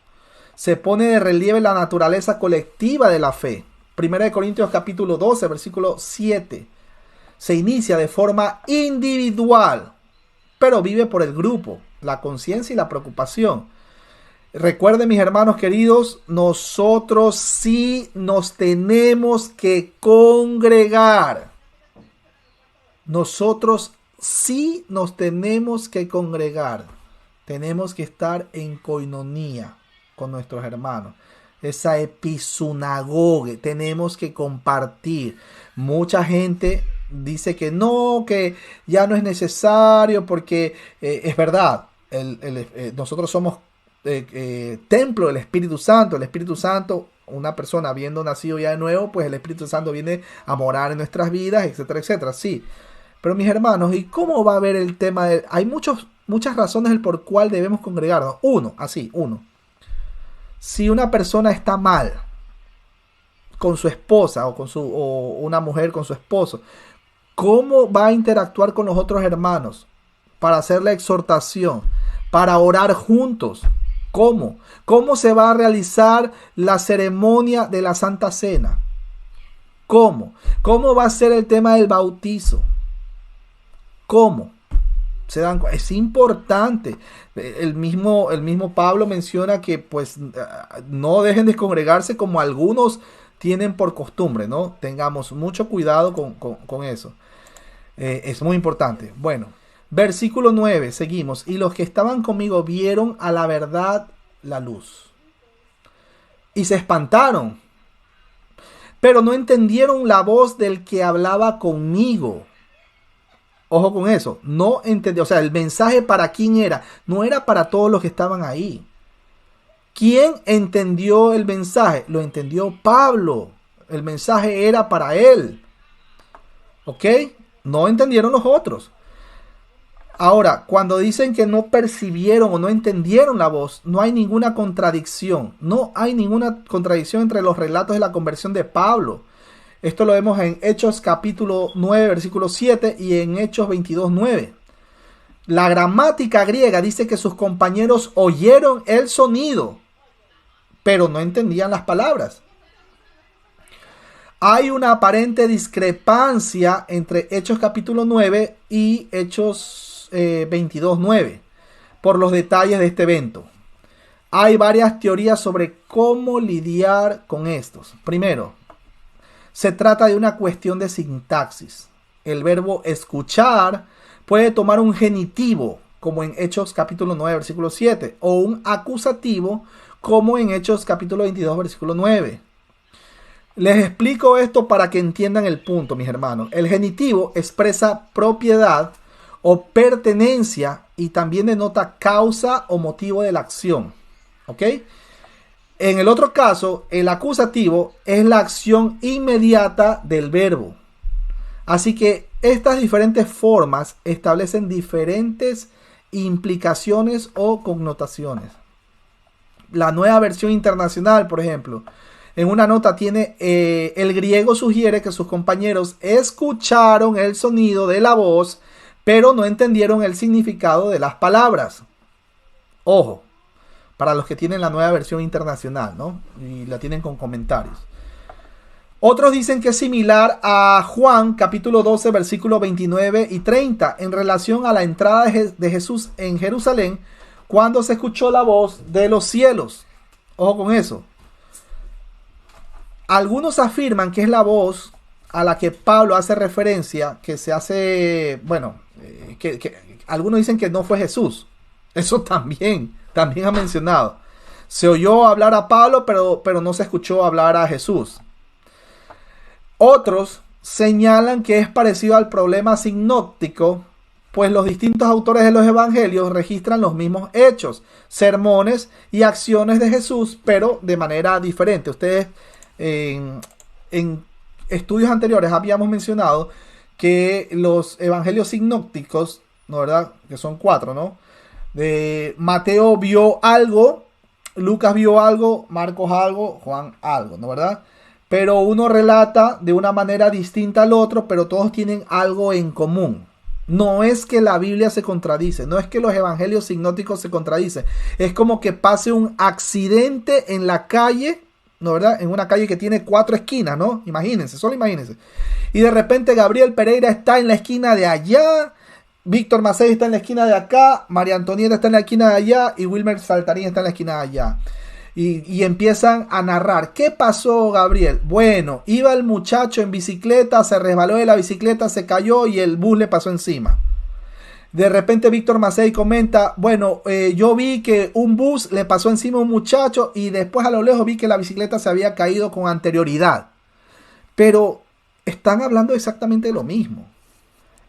Se pone de relieve la naturaleza colectiva de la fe. Primera de Corintios capítulo 12, versículo 7. Se inicia de forma individual, pero vive por el grupo, la conciencia y la preocupación. Recuerden, mis hermanos queridos, nosotros sí nos tenemos que congregar. Nosotros sí nos tenemos que congregar. Tenemos que estar en coinonía con nuestros hermanos. Esa episinagoge, tenemos que compartir. Mucha gente dice que no, que ya no es necesario porque es verdad. Nosotros somos templo del Espíritu Santo. El Espíritu Santo, una persona habiendo nacido ya de nuevo, pues el Espíritu Santo viene a morar en nuestras vidas, etcétera, etcétera. Sí, pero mis hermanos, ¿y cómo va a ver el tema? Hay muchas razones del por cual debemos congregarnos. Uno. Si una persona está mal con su esposa o una mujer con su esposo, ¿cómo va a interactuar con los otros hermanos para hacer la exhortación, para orar juntos? ¿Cómo? ¿Cómo se va a realizar la ceremonia de la Santa Cena? ¿Cómo? ¿Cómo va a ser el tema del bautizo? ¿Cómo? Es importante. El mismo Pablo menciona que pues no dejen de congregarse como algunos tienen por costumbre, ¿no? Tengamos mucho cuidado con eso. Es muy importante. Bueno, versículo 9, seguimos. Y los que estaban conmigo vieron a la verdad la luz. Y se espantaron. Pero no entendieron la voz del que hablaba conmigo. Ojo con eso, no entendió, o sea, el mensaje para quién era, no era para todos los que estaban ahí. ¿Quién entendió el mensaje? Lo entendió Pablo, el mensaje era para él. ¿Ok? No entendieron los otros. Ahora, cuando dicen que no percibieron o no entendieron la voz, no hay ninguna contradicción. No hay ninguna contradicción entre los relatos de la conversión de Pablo. Esto lo vemos en Hechos capítulo 9, versículo 7 y en Hechos 22, 9. La gramática griega dice que sus compañeros oyeron el sonido, pero no entendían las palabras. Hay una aparente discrepancia entre Hechos capítulo 9 y Hechos 22, 9 por los detalles de este evento. Hay varias teorías sobre cómo lidiar con estos. Primero, se trata de una cuestión de sintaxis. El verbo escuchar puede tomar un genitivo, como en Hechos capítulo 9, versículo 7, o un acusativo, como en Hechos capítulo 22, versículo 9. Les explico esto para que entiendan el punto, mis hermanos. El genitivo expresa propiedad o pertenencia y también denota causa o motivo de la acción. ¿Ok? En el otro caso, el acusativo es la acción inmediata del verbo. Así que estas diferentes formas establecen diferentes implicaciones o connotaciones. La Nueva Versión Internacional, por ejemplo, en una nota tiene el griego sugiere que sus compañeros escucharon el sonido de la voz, pero no entendieron el significado de las palabras. Ojo. Para los que tienen la Nueva Versión Internacional, ¿no? Y la tienen con comentarios. Otros dicen que es similar a Juan capítulo 12, versículos 29 y 30, en relación a la entrada de Jesús en Jerusalén, cuando se escuchó la voz de los cielos. Ojo con eso. Algunos afirman que es la voz a la que Pablo hace referencia, que se hace, bueno, que algunos dicen que no fue Jesús. Eso también ha mencionado. Se oyó hablar a Pablo, pero no se escuchó hablar a Jesús. Otros señalan que es parecido al problema sinóptico, pues los distintos autores de los evangelios registran los mismos hechos, sermones y acciones de Jesús, pero de manera diferente. Ustedes en estudios anteriores habíamos mencionado que los evangelios sinópticos, ¿no, verdad? Que son 4, ¿no? Mateo vio algo, Lucas vio algo, Marcos algo, Juan algo, ¿no, verdad? Pero uno relata de una manera distinta al otro, pero todos tienen algo en común. No es que la Biblia se contradice, no es que los evangelios sinópticos se contradicen. Es como que pase un accidente en la calle ¿no, verdad? En una calle que tiene 4 esquinas, ¿no? Imagínense, solo imagínense. Y de repente Gabriel Pereira está en la esquina de allá, Víctor Macei está en la esquina de acá, María Antonieta está en la esquina de allá y Wilmer Saltarín está en la esquina de allá. Y empiezan a narrar. ¿Qué pasó, Gabriel? Bueno, iba el muchacho en bicicleta, se resbaló de la bicicleta, se cayó y el bus le pasó encima. De repente Víctor Macei comenta, bueno, yo vi que un bus le pasó encima a un muchacho y después a lo lejos vi que la bicicleta se había caído con anterioridad. Pero están hablando exactamente de lo mismo.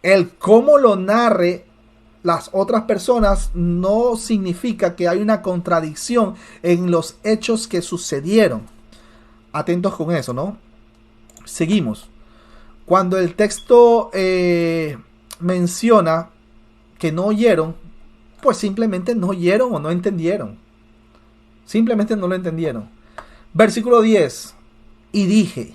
El cómo lo narre las otras personas no significa que hay una contradicción en los hechos que sucedieron. Atentos con eso, ¿no? Seguimos. Cuando el texto menciona que no oyeron, pues simplemente no oyeron o no entendieron. Simplemente no lo entendieron. Versículo 10. Y dije,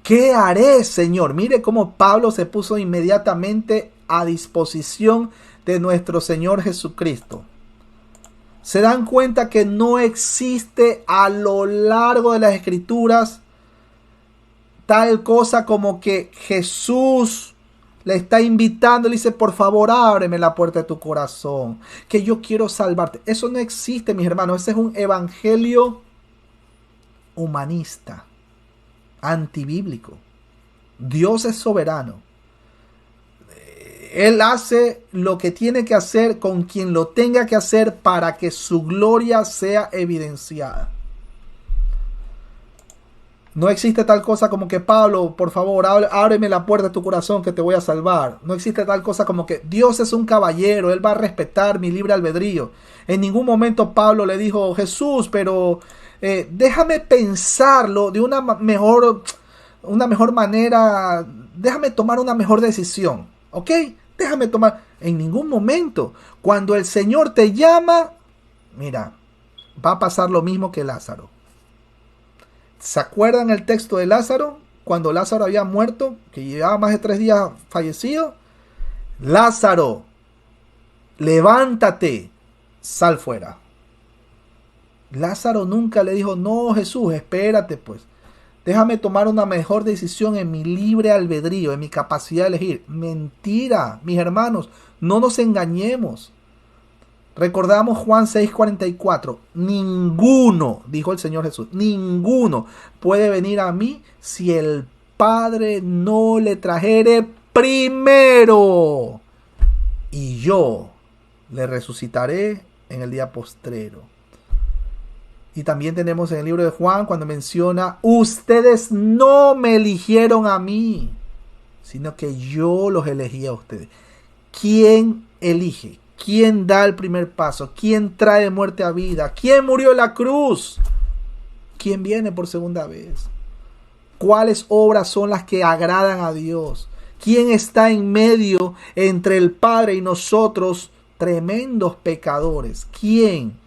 ¿qué haré, Señor? Mire cómo Pablo se puso inmediatamente a disposición de nuestro Señor Jesucristo. Se dan cuenta que no existe a lo largo de las Escrituras tal cosa como que Jesús le está invitando, le dice, por favor, ábreme la puerta de tu corazón, que yo quiero salvarte. Eso no existe, mis hermanos. Ese es un evangelio humanista, antibíblico. Dios es soberano. Él hace lo que tiene que hacer con quien lo tenga que hacer para que su gloria sea evidenciada. No existe tal cosa como que Pablo, por favor, ábreme la puerta de tu corazón que te voy a salvar. No existe tal cosa como que Dios es un caballero, Él va a respetar mi libre albedrío. En ningún momento Pablo le dijo, Jesús, pero déjame pensarlo de una mejor manera, déjame tomar una mejor decisión, ¿ok? Déjame tomar. En ningún momento. Cuando el Señor te llama, mira, va a pasar lo mismo que Lázaro. ¿Se acuerdan el texto de Lázaro? Cuando Lázaro había muerto, que llevaba más de 3 días fallecido. Lázaro, levántate, sal fuera. Lázaro nunca le dijo, no, Jesús, espérate pues. Déjame tomar una mejor decisión en mi libre albedrío, en mi capacidad de elegir. Mentira, mis hermanos, no nos engañemos. Recordamos Juan 6:44. Ninguno, dijo el Señor Jesús, ninguno puede venir a mí si el Padre no le trajere primero. Y yo le resucitaré en el día postrero. Y también tenemos en el libro de Juan cuando menciona, ustedes no me eligieron a mí, sino que yo los elegí a ustedes. ¿Quién elige? ¿Quién da el primer paso? ¿Quién trae muerte a vida? ¿Quién murió en la cruz? ¿Quién viene por segunda vez? ¿Cuáles obras son las que agradan a Dios? ¿Quién está en medio entre el Padre y nosotros, tremendos pecadores? ¿Quién?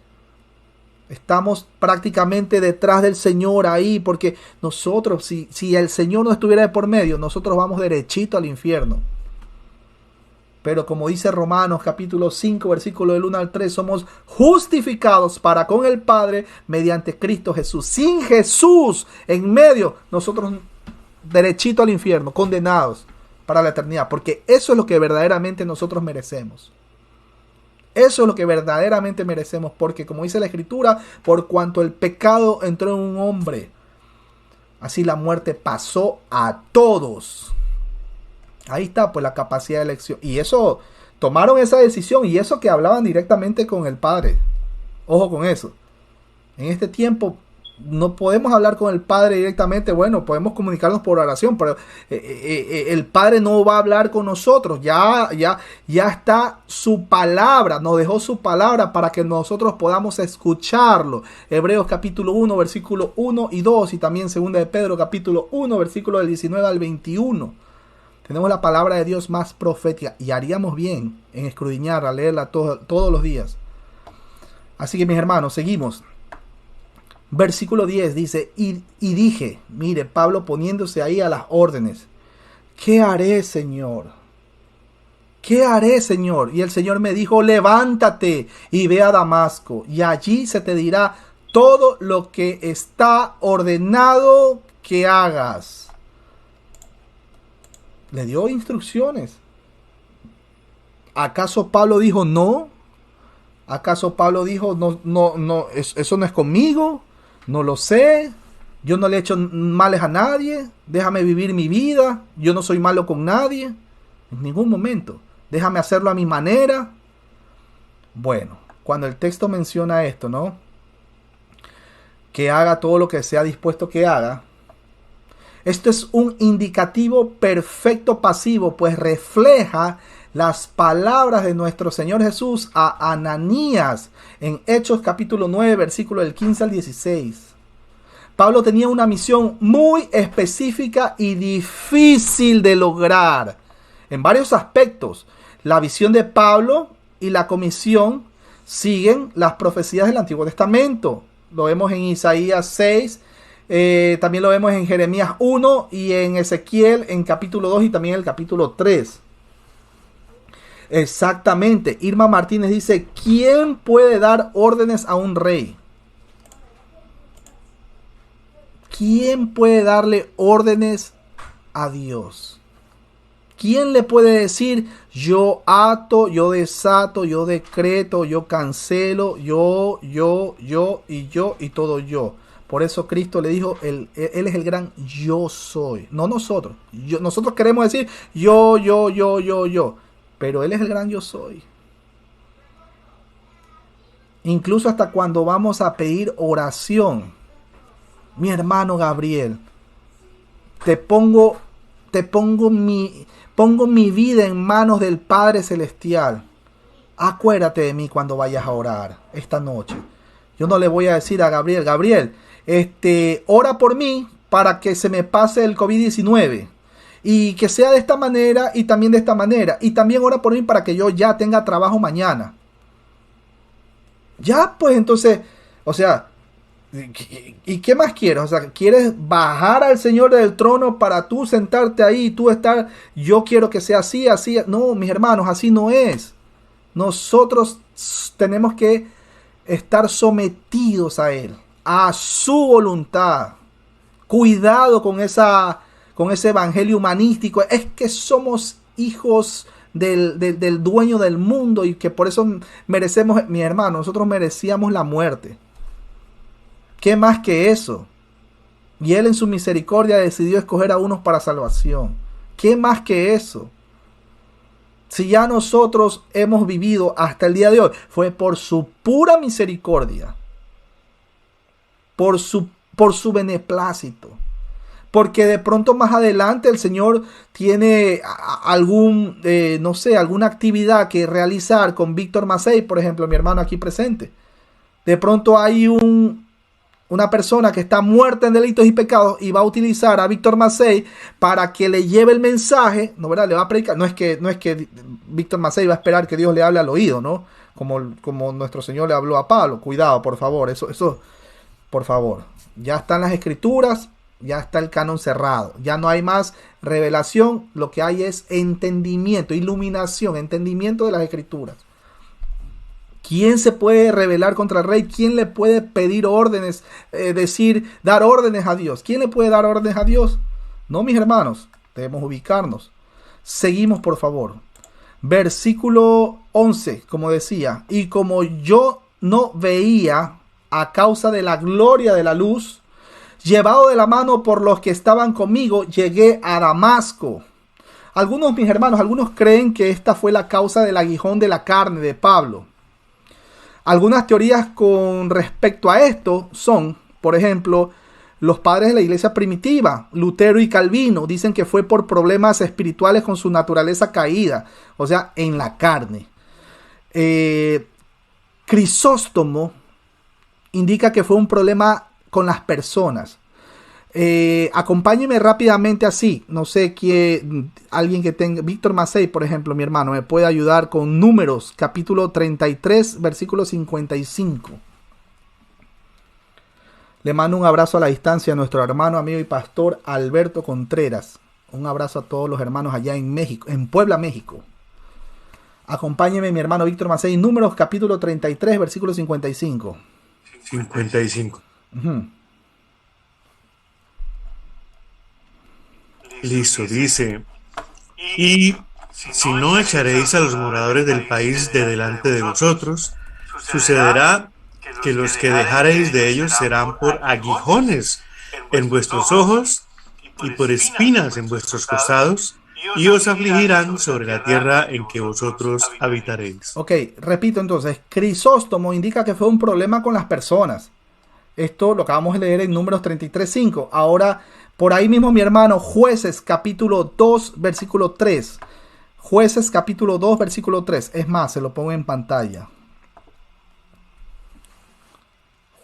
Estamos prácticamente detrás del Señor ahí, porque nosotros, si el Señor no estuviera de por medio, nosotros vamos derechito al infierno. Pero como dice Romanos capítulo 5, versículo del 1 al 3, somos justificados para con el Padre mediante Cristo Jesús. Sin Jesús en medio, nosotros derechito al infierno, condenados para la eternidad, porque eso es lo que verdaderamente nosotros merecemos. Eso es lo que verdaderamente merecemos, porque como dice la Escritura, por cuanto el pecado entró en un hombre, así la muerte pasó a todos. Ahí está pues la capacidad de elección. Y eso, tomaron esa decisión y eso que hablaban directamente con el Padre. Ojo con eso. En este tiempo no podemos hablar con el Padre directamente. Bueno, podemos comunicarnos por oración, pero el Padre no va a hablar con nosotros. Ya está su palabra. Nos dejó su palabra para que nosotros podamos escucharlo. Hebreos capítulo 1, versículo 1 y 2. Y también 2 de Pedro capítulo 1, versículo del 19 al 21. Tenemos la palabra de Dios más profética. Y haríamos bien en escudriñarla, leerla todos los días. Así que mis hermanos, seguimos. Versículo 10 dice, y dije, mire, Pablo poniéndose ahí a las órdenes. ¿Qué haré, Señor? ¿Qué haré, Señor? Y el Señor me dijo, levántate y ve a Damasco, y allí se te dirá todo lo que está ordenado que hagas. Le dio instrucciones. ¿Acaso Pablo dijo no? ¿Acaso Pablo dijo no, eso no es conmigo? No lo sé. Yo no le he hecho males a nadie. Déjame vivir mi vida. Yo no soy malo con nadie. En ningún momento. Déjame hacerlo a mi manera. Bueno, cuando el texto menciona esto, ¿no? Que haga todo lo que sea dispuesto que haga. Esto es un indicativo perfecto pasivo, pues refleja las palabras de nuestro Señor Jesús a Ananías en Hechos capítulo 9, versículo del 15 al 16. Pablo tenía una misión muy específica y difícil de lograr en varios aspectos. La visión de Pablo y la comisión siguen las profecías del Antiguo Testamento. Lo vemos en Isaías 6, también lo vemos en Jeremías 1 y en Ezequiel en capítulo 2 y también en el capítulo 3. Exactamente. Irma Martínez dice, ¿quién puede dar órdenes a un rey? ¿Quién puede darle órdenes a Dios? ¿Quién le puede decir, yo ato, yo desato, yo decreto, yo cancelo, yo y todo yo? Por eso Cristo le dijo, él es el gran yo soy. No nosotros. Nosotros queremos decir yo. Pero Él es el gran yo soy. Incluso hasta cuando vamos a pedir oración. Mi hermano Gabriel, pongo mi vida en manos del Padre Celestial. Acuérdate de mí cuando vayas a orar esta noche. Yo no le voy a decir a Gabriel, ora por mí para que se me pase el COVID-19. Y que sea de esta manera y también de esta manera. Y también ora por mí para que yo ya tenga trabajo mañana. Ya, pues entonces, o sea, ¿y qué más quieres? O sea, ¿quieres bajar al Señor del trono para tú sentarte ahí y tú estar? Yo quiero que sea así. No, mis hermanos, así no es. Nosotros tenemos que estar sometidos a Él, a su voluntad. Cuidado con ese evangelio humanístico. Es que somos hijos del dueño del mundo y que por eso merecemos, mi hermano, nosotros merecíamos la muerte. ¿Qué más que eso? Y Él en su misericordia decidió escoger a unos para salvación. ¿Qué más que eso? Si ya nosotros hemos vivido hasta el día de hoy, fue por su pura misericordia, por su beneplácito. Porque de pronto más adelante el Señor tiene alguna actividad que realizar con Víctor Macei, por ejemplo, mi hermano aquí presente. De pronto hay una persona que está muerta en delitos y pecados y va a utilizar a Víctor Macei para que le lleve el mensaje, ¿no, verdad? Le va a predicar. No es que Víctor Macei va a esperar que Dios le hable al oído, ¿no? Como nuestro Señor le habló a Pablo. Cuidado, por favor, eso, por favor. Ya están las escrituras. Ya está el canon cerrado. Ya no hay más revelación. Lo que hay es entendimiento, iluminación, entendimiento de las escrituras. ¿Quién se puede rebelar contra el rey? ¿Quién le puede pedir órdenes? Dar órdenes a Dios. ¿Quién le puede dar órdenes a Dios? No, mis hermanos. Debemos ubicarnos. Seguimos, por favor. Versículo 11, como decía. Y como yo no veía a causa de la gloria de la luz, llevado de la mano por los que estaban conmigo, llegué a Damasco. Algunos, mis hermanos, creen que esta fue la causa del aguijón de la carne de Pablo. Algunas teorías con respecto a esto son, por ejemplo, los padres de la iglesia primitiva, Lutero y Calvino, dicen que fue por problemas espirituales con su naturaleza caída, o sea, en la carne. Crisóstomo indica que fue un problema con las personas. Acompáñeme rápidamente así. No sé alguien que tenga. Víctor Macei, por ejemplo, mi hermano, me puede ayudar con Números, capítulo 33, versículo 55. Le mando un abrazo a la distancia a nuestro hermano, amigo y pastor Alberto Contreras. Un abrazo a todos los hermanos allá en México, en Puebla, México. Acompáñeme, mi hermano Víctor Macei, Números, capítulo 33, versículo 55. 55. Ujú. Listo, dice, y si no echaréis a los moradores del país de delante de vosotros, sucederá que los que dejareis de ellos serán por aguijones en vuestros ojos y por espinas en vuestros costados, y os afligirán sobre la tierra en que vosotros habitaréis. Ok, repito entonces, Crisóstomo indica que fue un problema con las personas. Esto lo acabamos de leer en Números 33:5. Ahora, por ahí mismo, mi hermano, Jueces capítulo 2, versículo 3. Jueces capítulo 2, versículo 3. Es más, se lo pongo en pantalla.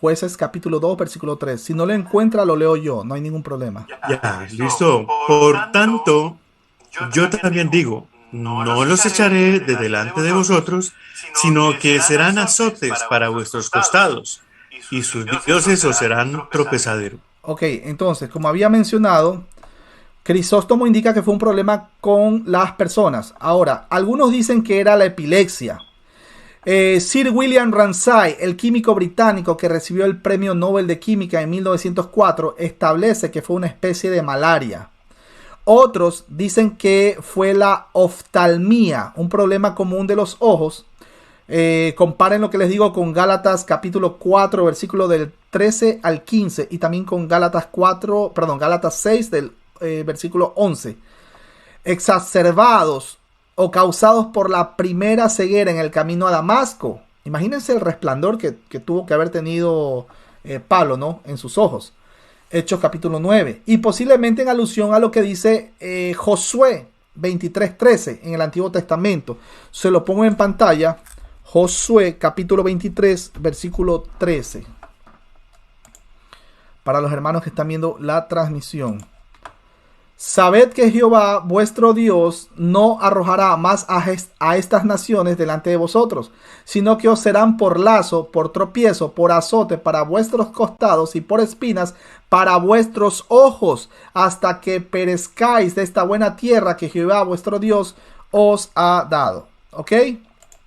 Jueces capítulo 2, versículo 3. Si no lo encuentra, lo leo yo. No hay ningún problema. Ya, listo. Por tanto, yo también digo, no los echaré de delante de vosotros, sino que serán azotes para vuestros costados, y sus dioses os serán tropezadero. Ok, entonces, como había mencionado, Crisóstomo indica que fue un problema con las personas. Ahora, algunos dicen que era la epilepsia. Sir William Ramsay, el químico británico que recibió el Premio Nobel de Química en 1904, establece que fue una especie de malaria. Otros dicen que fue la oftalmía, un problema común de los ojos. Comparen lo que les digo con Gálatas capítulo 4, versículo del 13 al 15, y también con Gálatas 6 del versículo 11. Exacerbados o causados por la primera ceguera en el camino a Damasco. Imagínense el resplandor que tuvo que haber tenido Pablo, ¿no?, en sus ojos. Hechos capítulo 9. Y posiblemente en alusión a lo que dice Josué 23:13 en el Antiguo Testamento. Se lo pongo en pantalla. Josué capítulo 23, versículo 13. Para los hermanos que están viendo la transmisión. Sabed que Jehová vuestro Dios no arrojará más a estas naciones delante de vosotros, sino que os serán por lazo, por tropiezo, por azote para vuestros costados y por espinas para vuestros ojos, hasta que perezcáis de esta buena tierra que Jehová vuestro Dios os ha dado. ¿Ok?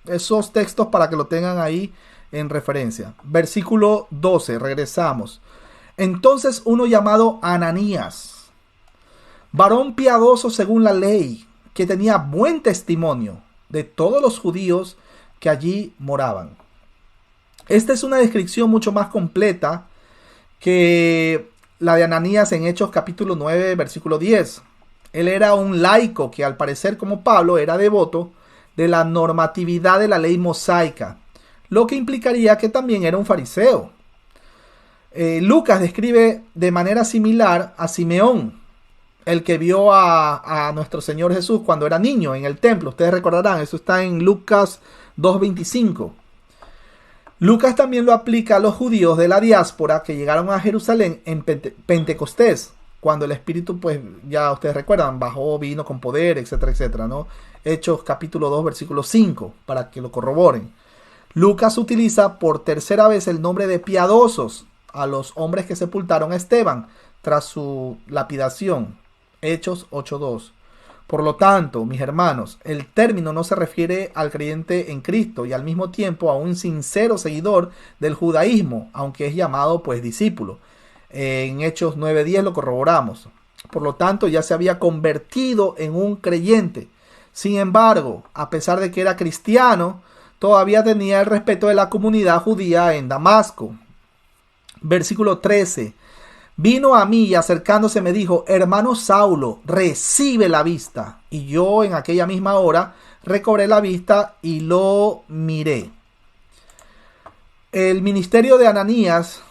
Esos textos para que lo tengan ahí en referencia. Versículo 12, regresamos. Entonces uno llamado Ananías, varón piadoso según la ley, que tenía buen testimonio de todos los judíos que allí moraban. Esta es una descripción mucho más completa que la de Ananías en Hechos capítulo 9, versículo 10. Él era un laico que, al parecer como Pablo, era devoto de la normatividad de la ley mosaica, lo que implicaría que también era un fariseo. Lucas describe de manera similar a Simeón, el que vio a nuestro Señor Jesús cuando era niño en el templo. Ustedes recordarán, eso está en Lucas 2:25. Lucas también lo aplica a los judíos de la diáspora que llegaron a Jerusalén en Pentecostés, cuando el Espíritu, pues ya ustedes recuerdan, bajó, vino con poder, etcétera, etcétera, ¿no? Hechos capítulo 2, versículo 5, para que lo corroboren. Lucas utiliza por tercera vez el nombre de piadosos a los hombres que sepultaron a Esteban tras su lapidación. Hechos 8:2. Por lo tanto, mis hermanos, el término no se refiere al creyente en Cristo y al mismo tiempo a un sincero seguidor del judaísmo, aunque es llamado pues discípulo. En Hechos 9:10 lo corroboramos. Por lo tanto, ya se había convertido en un creyente. Sin embargo, a pesar de que era cristiano, todavía tenía el respeto de la comunidad judía en Damasco. Versículo 13. Vino a mí y acercándose me dijo: hermano Saulo, recibe la vista. Y yo en aquella misma hora recobré la vista y lo miré. El ministerio de Ananías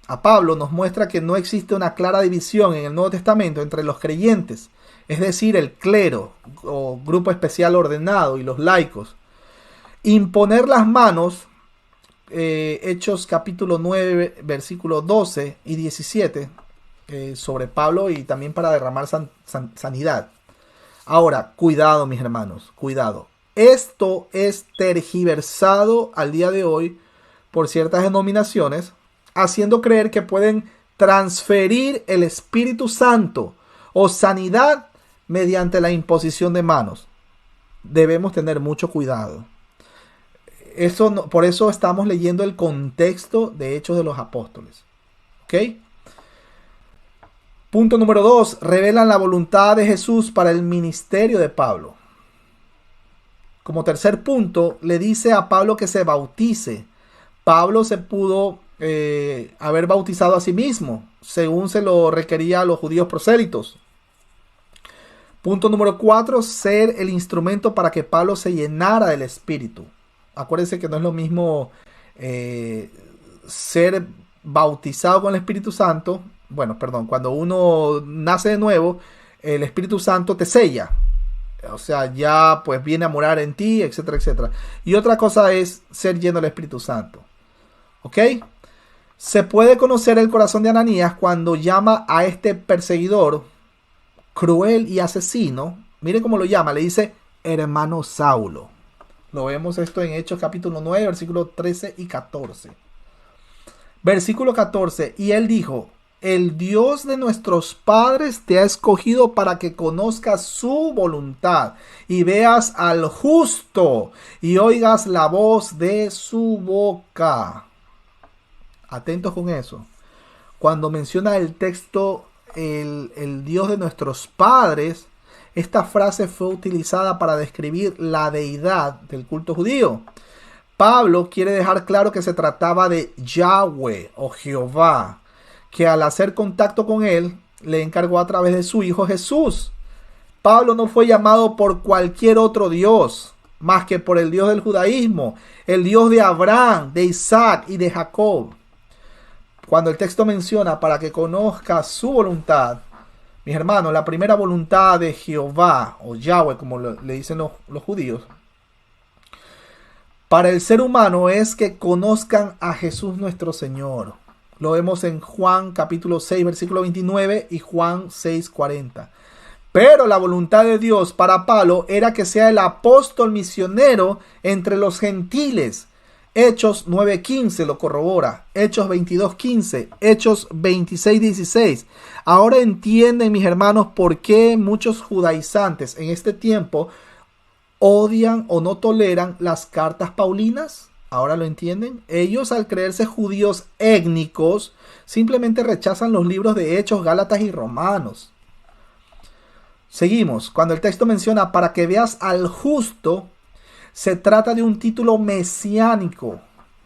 a Pablo nos muestra que no existe una clara división en el Nuevo Testamento entre los creyentes, es decir, el clero o grupo especial ordenado, y los laicos. Imponer las manos, Hechos capítulo 9, versículos 12 y 17, sobre Pablo, y también para derramar sanidad. Ahora, cuidado, mis hermanos, cuidado. Esto es tergiversado al día de hoy por ciertas denominaciones, haciendo creer que pueden transferir el Espíritu Santo o sanidad mediante la imposición de manos. Debemos tener mucho cuidado. Por eso estamos leyendo el contexto de Hechos de los Apóstoles. ¿Ok? Punto número 2. Revelan la voluntad de Jesús para el ministerio de Pablo. Como tercer punto, le dice a Pablo que se bautice. Pablo se pudo haber bautizado a sí mismo, según se lo requería a los judíos prosélitos. Punto número 4. Ser el instrumento para que Pablo se llenara del Espíritu. Acuérdense que no es lo mismo ser bautizado con el Espíritu Santo. Bueno, perdón, cuando uno nace de nuevo, el Espíritu Santo te sella. O sea, ya pues viene a morar en ti, etcétera, etcétera. Y otra cosa es ser lleno del Espíritu Santo. ¿Ok? Se puede conocer el corazón de Ananías cuando llama a este perseguidor cruel y asesino. Mire cómo lo llama, le dice hermano Saulo. Lo vemos esto en Hechos capítulo 9, versículos 13 y 14. Versículo 14. Y él dijo: el Dios de nuestros padres te ha escogido para que conozcas su voluntad y veas al justo y oigas la voz de su boca. Atentos con eso. Cuando menciona el texto el Dios de nuestros padres, esta frase fue utilizada para describir la deidad del culto judío. Pablo quiere dejar claro que se trataba de Yahweh o Jehová, que al hacer contacto con él, le encargó a través de su Hijo Jesús. Pablo no fue llamado por cualquier otro Dios, más que por el Dios del judaísmo, el Dios de Abraham, de Isaac y de Jacob. Cuando el texto menciona para que conozca su voluntad, mis hermanos, la primera voluntad de Jehová, o Yahweh, como le dicen los judíos, para el ser humano es que conozcan a Jesús nuestro Señor. Lo vemos en Juan capítulo 6, versículo 29 y Juan 6, 40. Pero la voluntad de Dios para Pablo era que sea el apóstol misionero entre los gentiles. Hechos 9:15 lo corrobora. Hechos 22:15. Hechos 26:16. Ahora entienden, mis hermanos, por qué muchos judaizantes en este tiempo odian o no toleran las cartas paulinas. Ahora lo entienden. Ellos, al creerse judíos étnicos, simplemente rechazan los libros de Hechos, Gálatas y Romanos. Seguimos. Cuando el texto menciona para que veas al justo, se trata de un título mesiánico.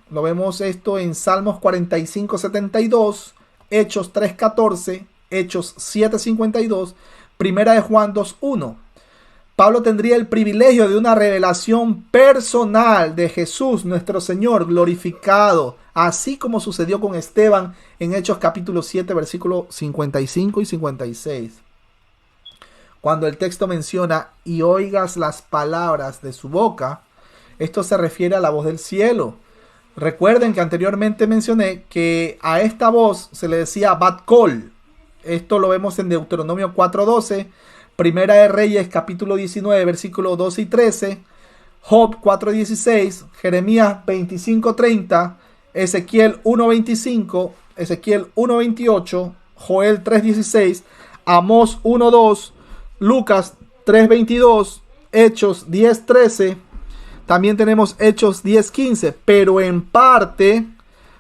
Lo vemos esto en Salmos 45:72, Hechos 3:14, Hechos 7:52, Primera de Juan 2:1. Pablo tendría el privilegio de una revelación personal de Jesús, nuestro Señor, glorificado, así como sucedió con Esteban en Hechos capítulo 7, versículos 55 y 56. Cuando el texto menciona y oigas las palabras de su boca, esto se refiere a la voz del cielo. Recuerden que anteriormente mencioné que a esta voz se le decía Bat Kol. Esto lo vemos en Deuteronomio 4:12, Primera de Reyes capítulo 19, versículos 12 y 13, Job 4:16, Jeremías 25:30, Ezequiel 1:25, Ezequiel 1:28, Joel 3:16, Amós 1:2, Lucas 3:22, Hechos 10:13, también tenemos Hechos 10:15, pero en parte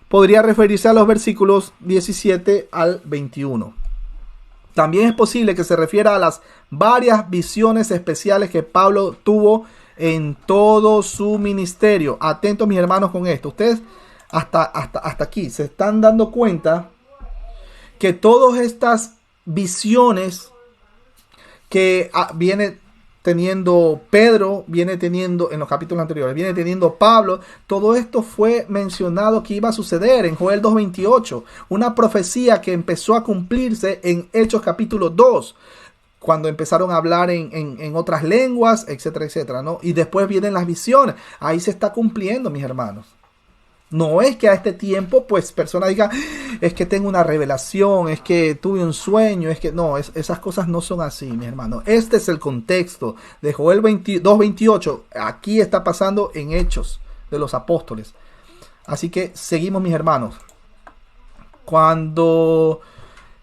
podría referirse a los versículos 17 al 21. También es posible que se refiera a las varias visiones especiales que Pablo tuvo en todo su ministerio. Atentos, mis hermanos, con esto. Ustedes hasta aquí se están dando cuenta que todas estas visiones que viene teniendo Pedro, viene teniendo en los capítulos anteriores, viene teniendo Pablo, todo esto fue mencionado que iba a suceder en Joel 2:28, una profecía que empezó a cumplirse en Hechos capítulo 2, cuando empezaron a hablar en otras lenguas, etcétera, etcétera, ¿no? Y después vienen las visiones, ahí se está cumpliendo, mis hermanos. No es que a este tiempo, pues, personas digan, es que tengo una revelación, es que tuve un sueño, es que no, esas cosas no son así, mi hermano. Este es el contexto de Joel 2:28. Aquí está pasando en Hechos de los Apóstoles. Así que seguimos, mis hermanos.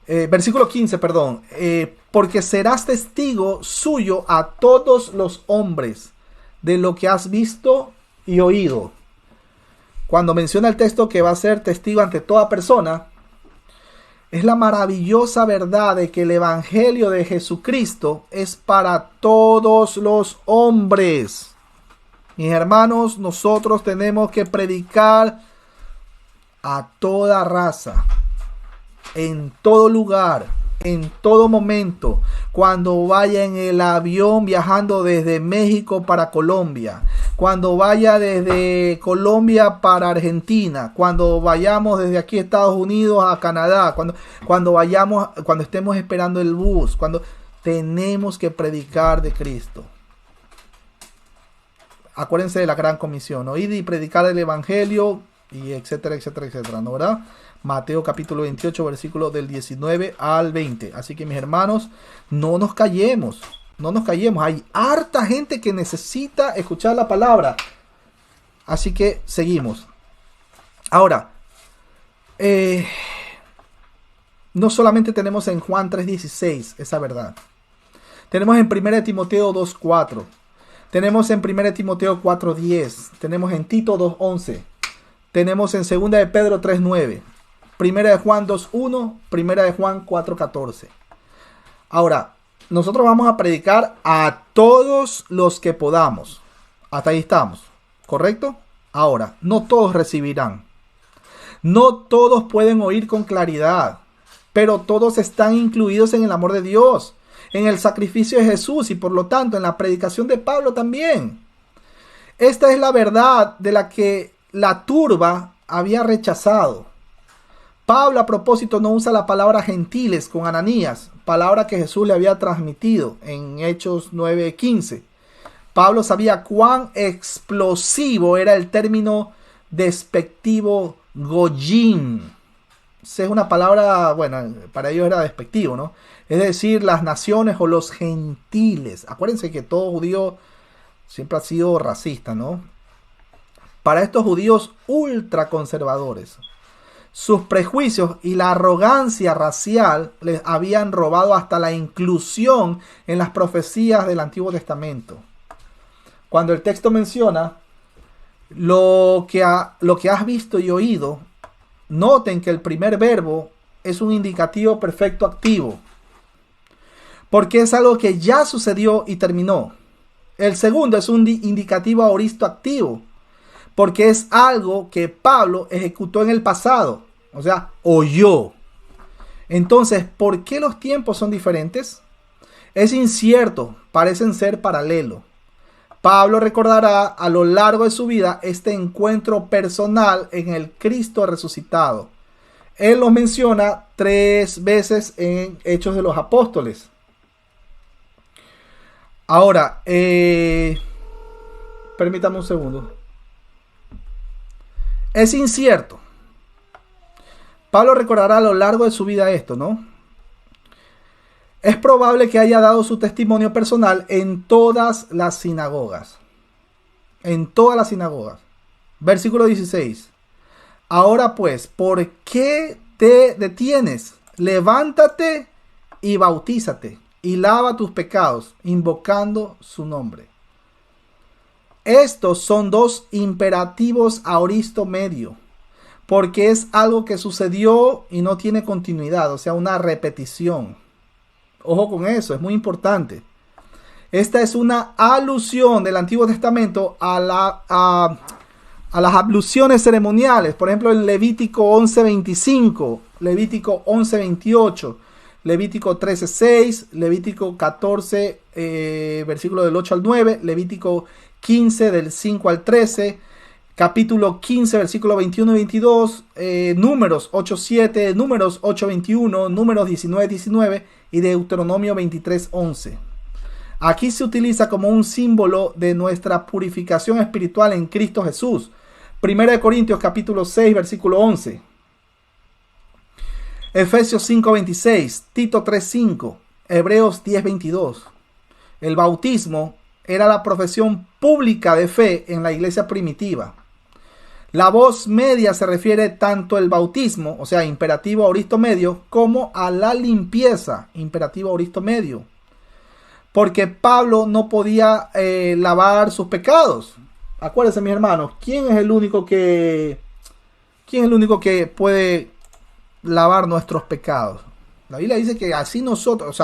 Versículo 15, perdón. Porque serás testigo suyo a todos los hombres de lo que has visto y oído. cuando menciona el texto que va a ser testigo ante toda persona, es la maravillosa verdad de que el evangelio de Jesucristo es para todos los hombres. Mis hermanos, nosotros tenemos que predicar a toda raza, en todo lugar, en todo momento, cuando vaya en el avión viajando desde México para Colombia, cuando vaya desde Colombia para Argentina, cuando vayamos desde aquí a Estados Unidos a Canadá, cuando estemos esperando el bus, cuando tenemos que predicar de Cristo. Acuérdense de la gran comisión, ¿no? Ir y predicar el evangelio y etcétera, etcétera, etcétera, ¿no? ¿Verdad? Mateo capítulo 28, versículo del 19 al 20. Así que mis hermanos, no nos callemos. No nos callemos. Hay harta gente que necesita escuchar la palabra. Así que seguimos. Ahora, no solamente tenemos en Juan 3:16 esa verdad. Tenemos en 1 Timoteo 2:4. Tenemos en 1 Timoteo 4:10. Tenemos en Tito 2:11. Tenemos en 2 de Pedro 3:9. Primera de Juan 2:1, Primera de Juan 4:14. Ahora, nosotros vamos a predicar a todos los que podamos. Hasta ahí estamos, ¿correcto? Ahora, no todos recibirán. No todos pueden oír con claridad, pero todos están incluidos en el amor de Dios, en el sacrificio de Jesús y por lo tanto en la predicación de Pablo también. Esta es la verdad de la que la turba había rechazado. Pablo a propósito no usa la palabra gentiles con Ananías, palabra que Jesús le había transmitido en Hechos 9:15. Pablo sabía cuán explosivo era el término despectivo goyim. Esa es una palabra, bueno, para ellos era despectivo, ¿no? Es decir, las naciones o los gentiles. Acuérdense que todo judío siempre ha sido racista, ¿no? Para estos judíos ultraconservadores, sus prejuicios y la arrogancia racial les habían robado hasta la inclusión en las profecías del Antiguo Testamento. Cuando el texto menciona lo que has visto y oído, noten que el primer verbo es un indicativo perfecto activo, porque es algo que ya sucedió y terminó. El segundo es un indicativo aoristo activo, porque es algo que Pablo ejecutó en el pasado, o sea, oyó. Entonces, ¿por qué los tiempos son diferentes? Es incierto, parecen ser paralelos. Pablo recordará a lo largo de su vida este encuentro personal en el Cristo resucitado. Él lo menciona 3 veces en Hechos de los Apóstoles. Ahora, permítame un segundo. Es incierto. Pablo recordará a lo largo de su vida esto, ¿no? Es probable que haya dado su testimonio personal en todas las sinagogas. En todas las sinagogas. Versículo 16. Ahora pues, ¿por qué te detienes? Levántate y bautízate y lava tus pecados, invocando su nombre. Estos son 2 imperativos aoristo medio, porque es algo que sucedió y no tiene continuidad, o sea, una repetición. Ojo con eso, es muy importante. Esta es una alusión del Antiguo Testamento a las abluciones ceremoniales. Por ejemplo, en Levítico 11:25, Levítico 11:28, Levítico 13:6, Levítico 14, versículo del 8 al 9, Levítico 15 del 5 al 13, capítulo 15, versículo 21 y 22, Números 8:7, Números 8:21, Números 19:19 y Deuteronomio 23:11. Aquí se utiliza como un símbolo de nuestra purificación espiritual en Cristo Jesús. 1 Corintios capítulo 6, versículo 11. Efesios 5:26, Tito 3:5, Hebreos 10:22. El bautismo era la profesión pública de fe en la iglesia primitiva. La voz media se refiere tanto al bautismo, o sea, imperativo aoristo medio, como a la limpieza, imperativo aoristo medio. Porque Pablo no podía lavar sus pecados. Acuérdense, mis hermanos, ¿quién es el único que puede lavar nuestros pecados? La Biblia dice que así nosotros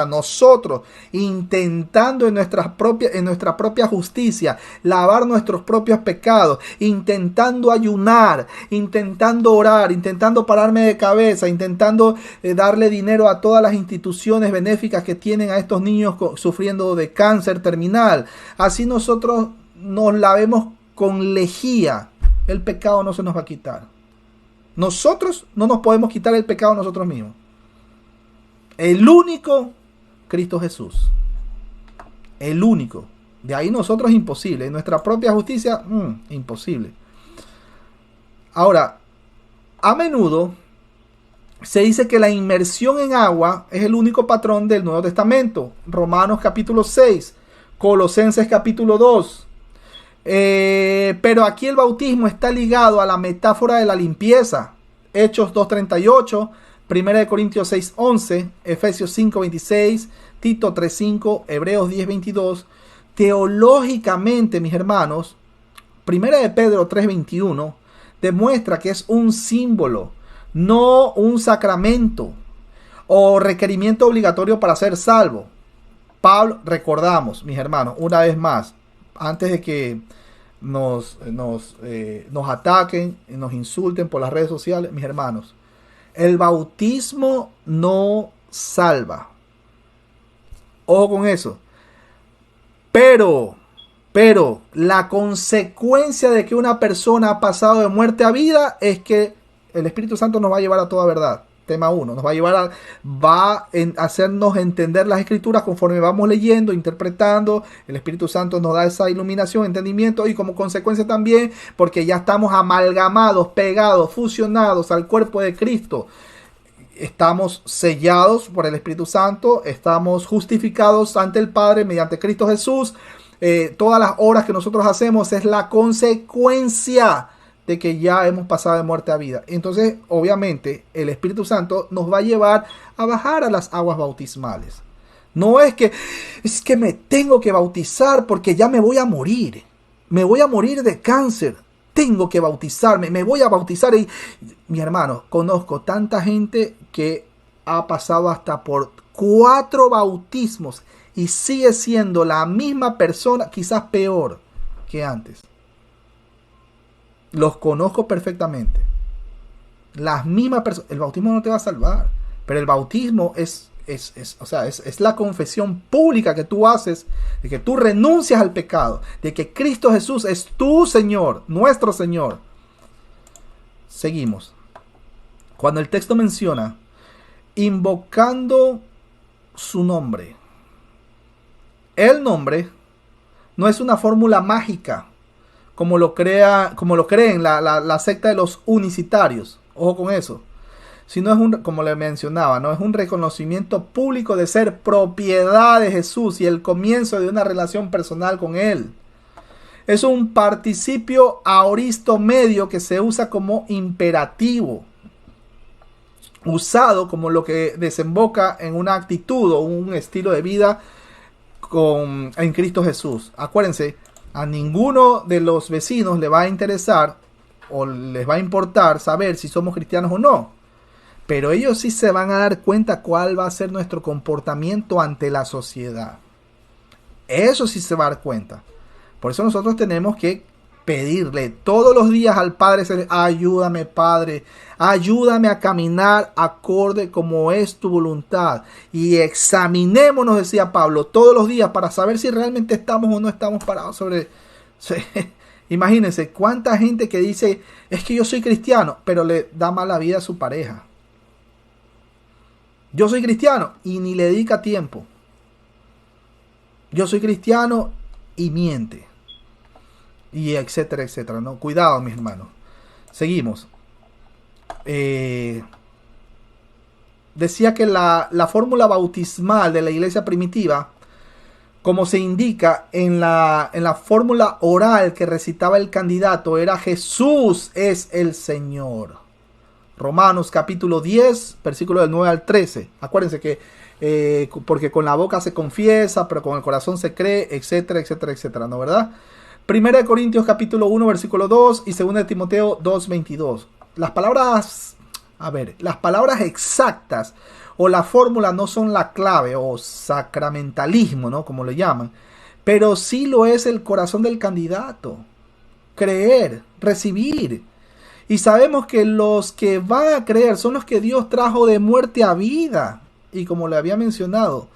intentando en nuestra propia justicia lavar nuestros propios pecados, intentando ayunar, intentando orar, intentando pararme de cabeza, intentando darle dinero a todas las instituciones benéficas que tienen a estos niños sufriendo de cáncer terminal. Así nosotros nos lavemos con lejía, el pecado no se nos va a quitar. Nosotros no nos podemos quitar el pecado nosotros mismos. El único, Cristo Jesús. El único. De ahí nosotros imposible. En nuestra propia justicia, imposible. Ahora, a menudo se dice que la inmersión en agua es el único patrón del Nuevo Testamento. Romanos capítulo 6, Colosenses capítulo 2. Pero aquí el bautismo está ligado a la metáfora de la limpieza. Hechos 2:38, 1 Corintios 6:11, Efesios 5:26, Tito 3:5, Hebreos 10:22. Teológicamente, mis hermanos, 1 Pedro 3:21 demuestra que es un símbolo, no un sacramento o requerimiento obligatorio para ser salvo. Pablo, recordamos, mis hermanos, una vez más, antes de que nos ataquen, nos insulten por las redes sociales, mis hermanos, el bautismo no salva. Ojo con eso. Pero la consecuencia de que una persona ha pasado de muerte a vida es que el Espíritu Santo nos va a llevar a toda verdad. Tema 1. Nos va a llevar a hacernos entender las Escrituras conforme vamos leyendo, interpretando. El Espíritu Santo nos da esa iluminación, entendimiento, y como consecuencia también, porque ya estamos amalgamados, pegados, fusionados al cuerpo de Cristo. Estamos sellados por el Espíritu Santo, estamos justificados ante el Padre mediante Cristo Jesús. Todas las obras que nosotros hacemos es la consecuencia de que ya hemos pasado de muerte a vida. Entonces, obviamente, el Espíritu Santo nos va a llevar a bajar a las aguas bautismales. No es que me tengo que bautizar porque ya me voy a morir. Me voy a morir de cáncer. Tengo que bautizarme. Me voy a bautizar. Y, mi hermano, conozco tanta gente que ha pasado hasta por 4 bautismos y sigue siendo la misma persona, quizás peor que antes. Los conozco perfectamente. Las mismas personas. El bautismo no te va a salvar, pero el bautismo es la confesión pública que tú haces de que tú renuncias al pecado, de que Cristo Jesús es tu Señor, nuestro Señor. Seguimos. Cuando el texto menciona invocando su nombre, el nombre no es una fórmula mágica como lo creen la secta de los unicitarios. Ojo con eso. Sino es como le mencionaba, no es un reconocimiento público de ser propiedad de Jesús y el comienzo de una relación personal con Él. Es un participio aoristo medio que se usa como imperativo, usado como lo que desemboca en una actitud o un estilo de vida en Cristo Jesús. Acuérdense, a ninguno de los vecinos le va a interesar o les va a importar saber si somos cristianos o no. Pero ellos sí se van a dar cuenta cuál va a ser nuestro comportamiento ante la sociedad. Eso sí se va a dar cuenta. Por eso nosotros tenemos que pedirle todos los días al Padre: ayúdame, Padre, ayúdame a caminar acorde como es tu voluntad. Y examinémonos, decía Pablo, todos los días para saber si realmente estamos o no estamos parados sobre... Imagínense cuánta gente que dice: es que yo soy cristiano, pero le da mala vida a su pareja. Yo soy cristiano y ni le dedica tiempo. Yo soy cristiano y miente. Y etcétera, etcétera, ¿no? Cuidado, mis hermanos. Seguimos. Decía que la fórmula bautismal de la iglesia primitiva, como se indica en la fórmula oral que recitaba el candidato, era: Jesús es el Señor. Romanos capítulo 10, versículo del 9 al 13. Acuérdense que porque con la boca se confiesa, pero con el corazón se cree, etcétera, etcétera, etcétera, ¿no? ¿Verdad? 1 Corintios capítulo 1 versículo 2 y 2 Timoteo 2:22. Las palabras exactas o la fórmula no son la clave o sacramentalismo, ¿no? Como le llaman, pero sí lo es el corazón del candidato. Creer, recibir. Y sabemos que los que van a creer son los que Dios trajo de muerte a vida. Y como le había mencionado,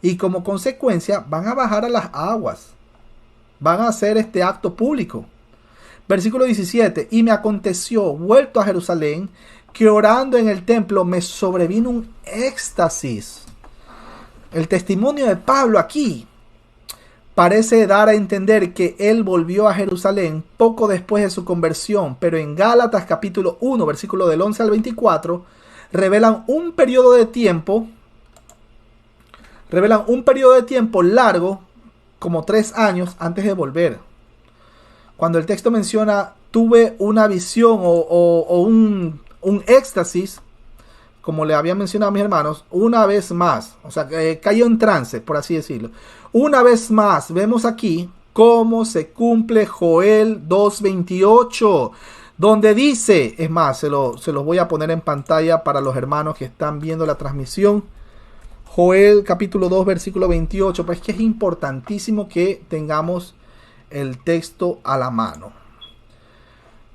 y como consecuencia van a bajar a las aguas. Van a hacer este acto público. Versículo 17. Y me aconteció, vuelto a Jerusalén, que orando en el templo me sobrevino un éxtasis. El testimonio de Pablo aquí parece dar a entender que él volvió a Jerusalén poco después de su conversión, pero en Gálatas capítulo 1, versículo del 11 al 24, revelan un periodo de tiempo largo, como 3 años antes de volver. Cuando el texto menciona, tuve una visión o un éxtasis, como le había mencionado a mis hermanos, una vez más, o sea, cayó en trance, por así decirlo. Una vez más, vemos aquí cómo se cumple Joel 2:28, donde dice, es más, se los voy a poner en pantalla para los hermanos que están viendo la transmisión. Joel capítulo 2, versículo 28, pues que es importantísimo que tengamos el texto a la mano.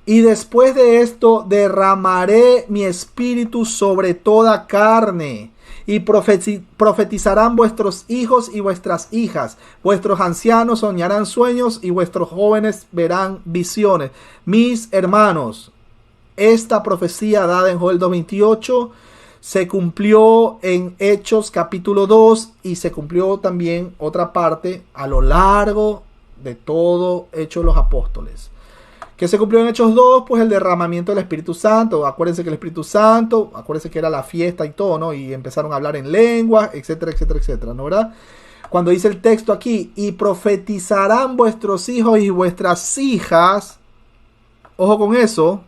Y después de esto derramaré mi espíritu sobre toda carne, y profetizarán vuestros hijos y vuestras hijas, vuestros ancianos soñarán sueños y vuestros jóvenes verán visiones. Mis hermanos, esta profecía dada en Joel 2:28 se cumplió en Hechos capítulo 2 y se cumplió también otra parte a lo largo de todo Hechos de los Apóstoles. ¿Qué se cumplió en Hechos 2? Pues el derramamiento del Espíritu Santo. Acuérdense que el Espíritu Santo, acuérdense que era la fiesta y todo, ¿no? Y empezaron a hablar en lenguas, etcétera, etcétera, etcétera, ¿no? ¿Verdad? Cuando dice el texto aquí, y profetizarán vuestros hijos y vuestras hijas, ojo con eso,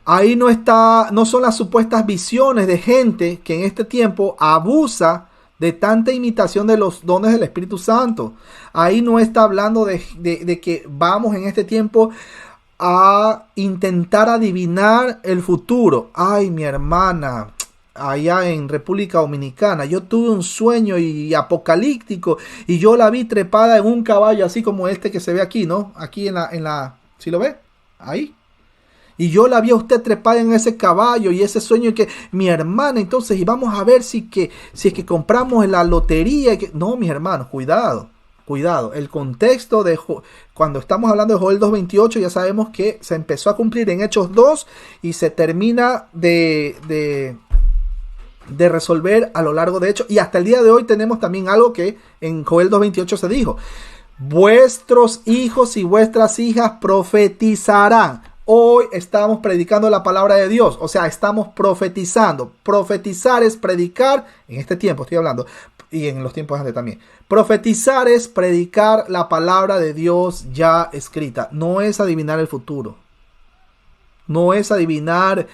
ahí no son las supuestas visiones de gente que en este tiempo abusa de tanta imitación de los dones del Espíritu Santo. Ahí no está hablando de que vamos en este tiempo a intentar adivinar el futuro. Ay, mi hermana, allá en República Dominicana, yo tuve un sueño y apocalíptico y yo la vi trepada en un caballo así como este que se ve aquí, ¿no? Aquí en la ¿sí lo ve? Ahí. Y yo la vi a usted trepada en ese caballo y ese sueño que mi hermana, entonces, y vamos a ver si es que compramos en la lotería. No, mis hermanos, cuidado. El contexto de cuando estamos hablando de Joel 2:28, ya sabemos que se empezó a cumplir en Hechos 2 y se termina de resolver a lo largo de Hechos. Y hasta el día de hoy tenemos también algo que en Joel 2:28 se dijo. Vuestros hijos y vuestras hijas profetizarán. Hoy estamos predicando la palabra de Dios, o sea, estamos profetizando. Profetizar es predicar, en este tiempo estoy hablando, y en los tiempos antes también. Profetizar es predicar la palabra de Dios ya escrita. No es adivinar el futuro. No es adivinar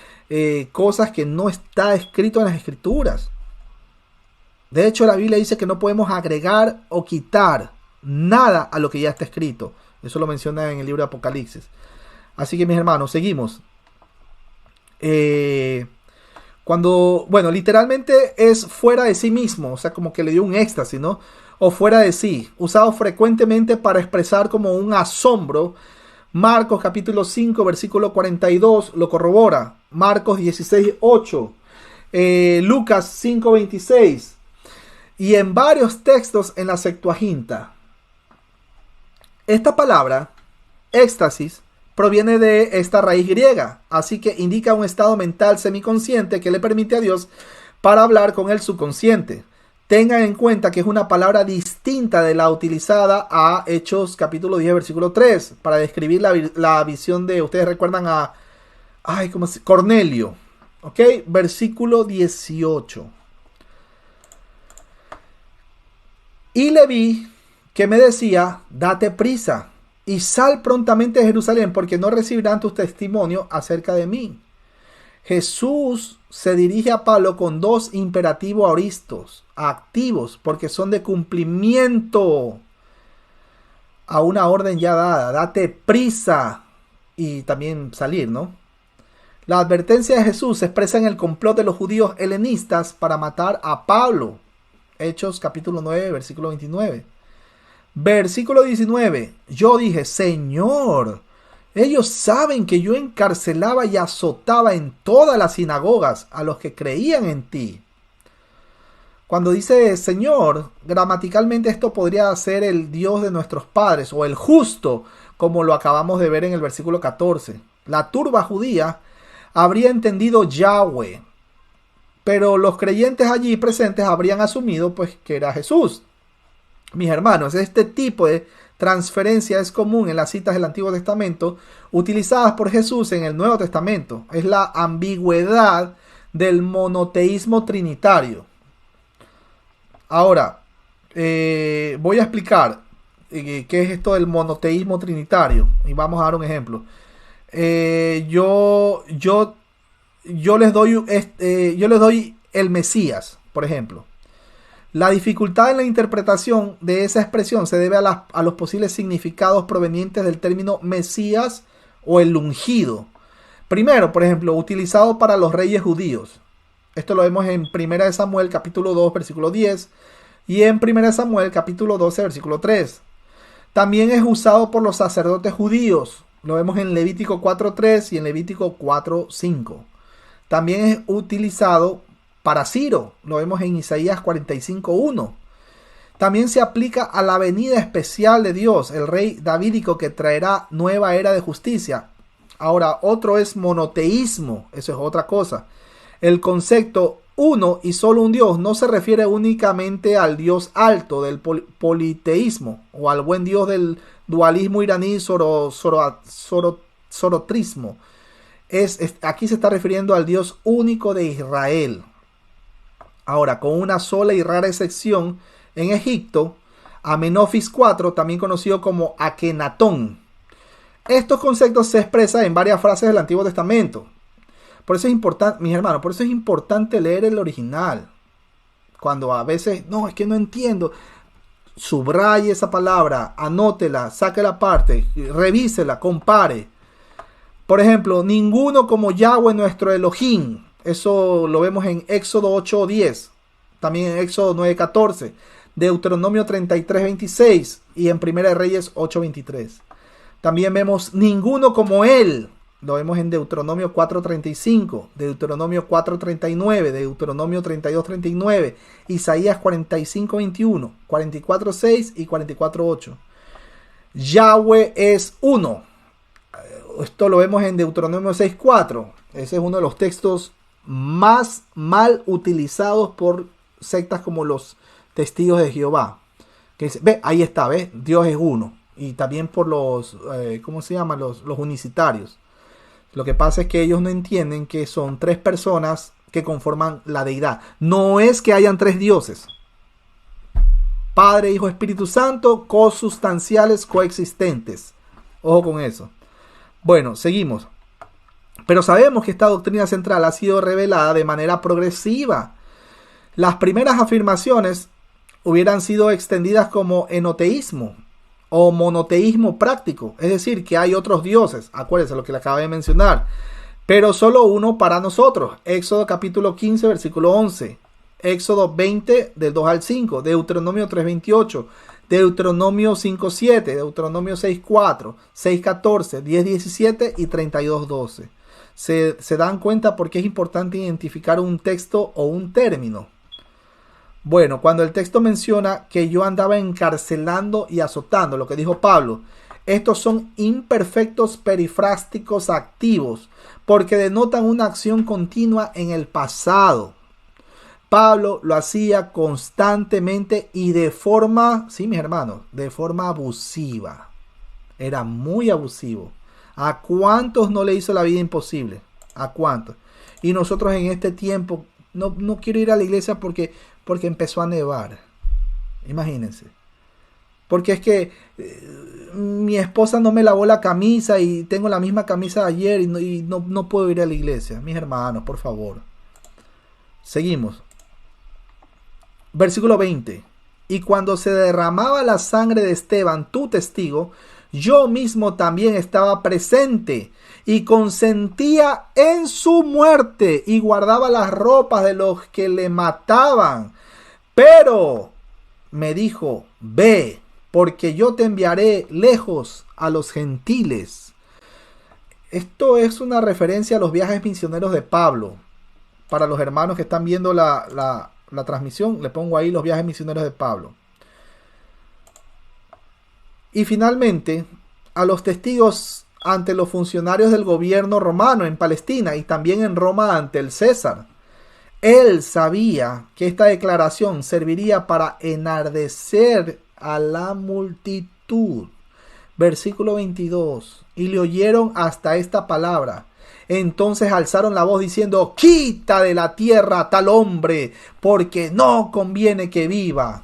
cosas que no está escrito en las escrituras. De hecho, la Biblia dice que no podemos agregar o quitar nada a lo que ya está escrito. Eso lo menciona en el libro de Apocalipsis. Así que, mis hermanos, seguimos. Literalmente es fuera de sí mismo, o sea, como que le dio un éxtasis, ¿no? O fuera de sí, usado frecuentemente para expresar como un asombro. Marcos capítulo 5, versículo 42 lo corrobora. Marcos 16:8. Lucas 5:26. Y en varios textos en la Septuaginta. Esta palabra, éxtasis, proviene de esta raíz griega, así que indica un estado mental semiconsciente que le permite a Dios para hablar con el subconsciente. Tengan en cuenta que es una palabra distinta de la utilizada a Hechos capítulo 10 versículo 3 para describir la visión de, ustedes recuerdan a Cornelio, ¿ok? Versículo 18. Y le vi que me decía, date prisa y sal prontamente de Jerusalén, porque no recibirán tus testimonios acerca de mí. Jesús se dirige a Pablo con 2 imperativos aoristos, activos, porque son de cumplimiento. a una orden ya dada, date prisa y también salir, ¿no? La advertencia de Jesús se expresa en el complot de los judíos helenistas para matar a Pablo. Hechos capítulo 9, versículo 29. Versículo 19. Yo dije, Señor, ellos saben que yo encarcelaba y azotaba en todas las sinagogas a los que creían en ti. Cuando dice Señor, gramaticalmente esto podría ser el Dios de nuestros padres o el justo, como lo acabamos de ver en el versículo 14. La turba judía habría entendido Yahweh, pero los creyentes allí presentes habrían asumido pues que era Jesús. Mis hermanos, este tipo de transferencia es común en las citas del Antiguo Testamento utilizadas por Jesús en el Nuevo Testamento. Es la ambigüedad del monoteísmo trinitario. Ahora, voy a explicar qué es esto del monoteísmo trinitario y vamos a dar un ejemplo. Yo les doy el Mesías, por ejemplo. La dificultad en la interpretación de esa expresión se debe a los posibles significados provenientes del término Mesías o el ungido. Primero, por ejemplo, utilizado para los reyes judíos. Esto lo vemos en 1 Samuel capítulo 2 versículo 10 y en 1 Samuel capítulo 12 versículo 3. También es usado por los sacerdotes judíos. Lo vemos en Levítico 4.3 y en Levítico 4.5. También es utilizado para Ciro. Lo vemos en Isaías 45.1. También se aplica a la venida especial de Dios, el rey davídico que traerá nueva era de justicia. Ahora, otro es monoteísmo. Eso es otra cosa. El concepto uno y solo un Dios no se refiere únicamente al Dios alto del politeísmo o al buen Dios del dualismo iraní zoroastrismo. Aquí se está refiriendo al Dios único de Israel. Ahora, con una sola y rara excepción, en Egipto, Amenofis IV, también conocido como Akenatón. Estos conceptos se expresan en varias frases del Antiguo Testamento. Por eso es importante, mis hermanos, por eso es importante leer el original. Cuando a veces, no, es que no entiendo. Subraye esa palabra, anótela, sáquela aparte, revísela, compare. Por ejemplo, ninguno como Yahweh nuestro Elohim. Eso lo vemos en Éxodo 8:10. También en Éxodo 9:14. Deuteronomio 33:26. Y en Primera de Reyes 8:23. También vemos ninguno como él. Lo vemos en Deuteronomio 4:35, Deuteronomio 4:39, Deuteronomio 32:39, Isaías 45:21, 44:6 y 44:8. Yahweh es uno. Esto lo vemos en Deuteronomio 6:4. Ese es uno de los textos más mal utilizados por sectas como los testigos de Jehová. Que dice, ve, ahí está, ve, Dios es uno. Y también por los, ¿cómo se llaman? Los unicitarios. Lo que pasa es que ellos no entienden que son tres personas que conforman la deidad. No es que hayan tres dioses. Padre, Hijo, Espíritu Santo, cosustanciales, coexistentes. Ojo con eso. Bueno, seguimos. Pero sabemos que esta doctrina central ha sido revelada de manera progresiva. Las primeras afirmaciones hubieran sido extendidas como enoteísmo o monoteísmo práctico, es decir, que hay otros dioses, acuérdense lo que le acabo de mencionar, pero solo uno para nosotros. Éxodo capítulo 15 versículo 11, Éxodo 20 del 2 al 5, Deuteronomio 3:28, Deuteronomio 5:7, Deuteronomio 6:4, 6:14, 10:17 y 32:12. Se dan cuenta por qué es importante identificar un texto o un término. Bueno, cuando el texto menciona que yo andaba encarcelando y azotando, lo que dijo Pablo, estos son imperfectos perifrásticos activos, porque denotan una acción continua en el pasado. Pablo lo hacía constantemente y de forma, sí, mis hermanos, de forma abusiva. Era muy abusivo. ¿A cuántos no le hizo la vida imposible? ¿A cuántos? Y nosotros en este tiempo, no quiero ir a la iglesia porque empezó a nevar. Imagínense. Porque es que mi esposa no me lavó la camisa y tengo la misma camisa de ayer y no puedo ir a la iglesia. Mis hermanos, por favor. Seguimos. Versículo 20. y cuando se derramaba la sangre de Esteban, tu testigo, yo mismo también estaba presente y consentía en su muerte y guardaba las ropas de los que le mataban. Pero me dijo, ve, porque yo te enviaré lejos a los gentiles. Esto es una referencia a los viajes misioneros de Pablo. Para los hermanos que están viendo la transmisión, le pongo ahí los viajes misioneros de Pablo. Y finalmente, a los testigos ante los funcionarios del gobierno romano en Palestina y también en Roma ante el César. Él sabía que esta declaración serviría para enardecer a la multitud. Versículo 22. Y le oyeron hasta esta palabra. Entonces alzaron la voz diciendo, quita de la tierra a tal hombre, porque no conviene que viva.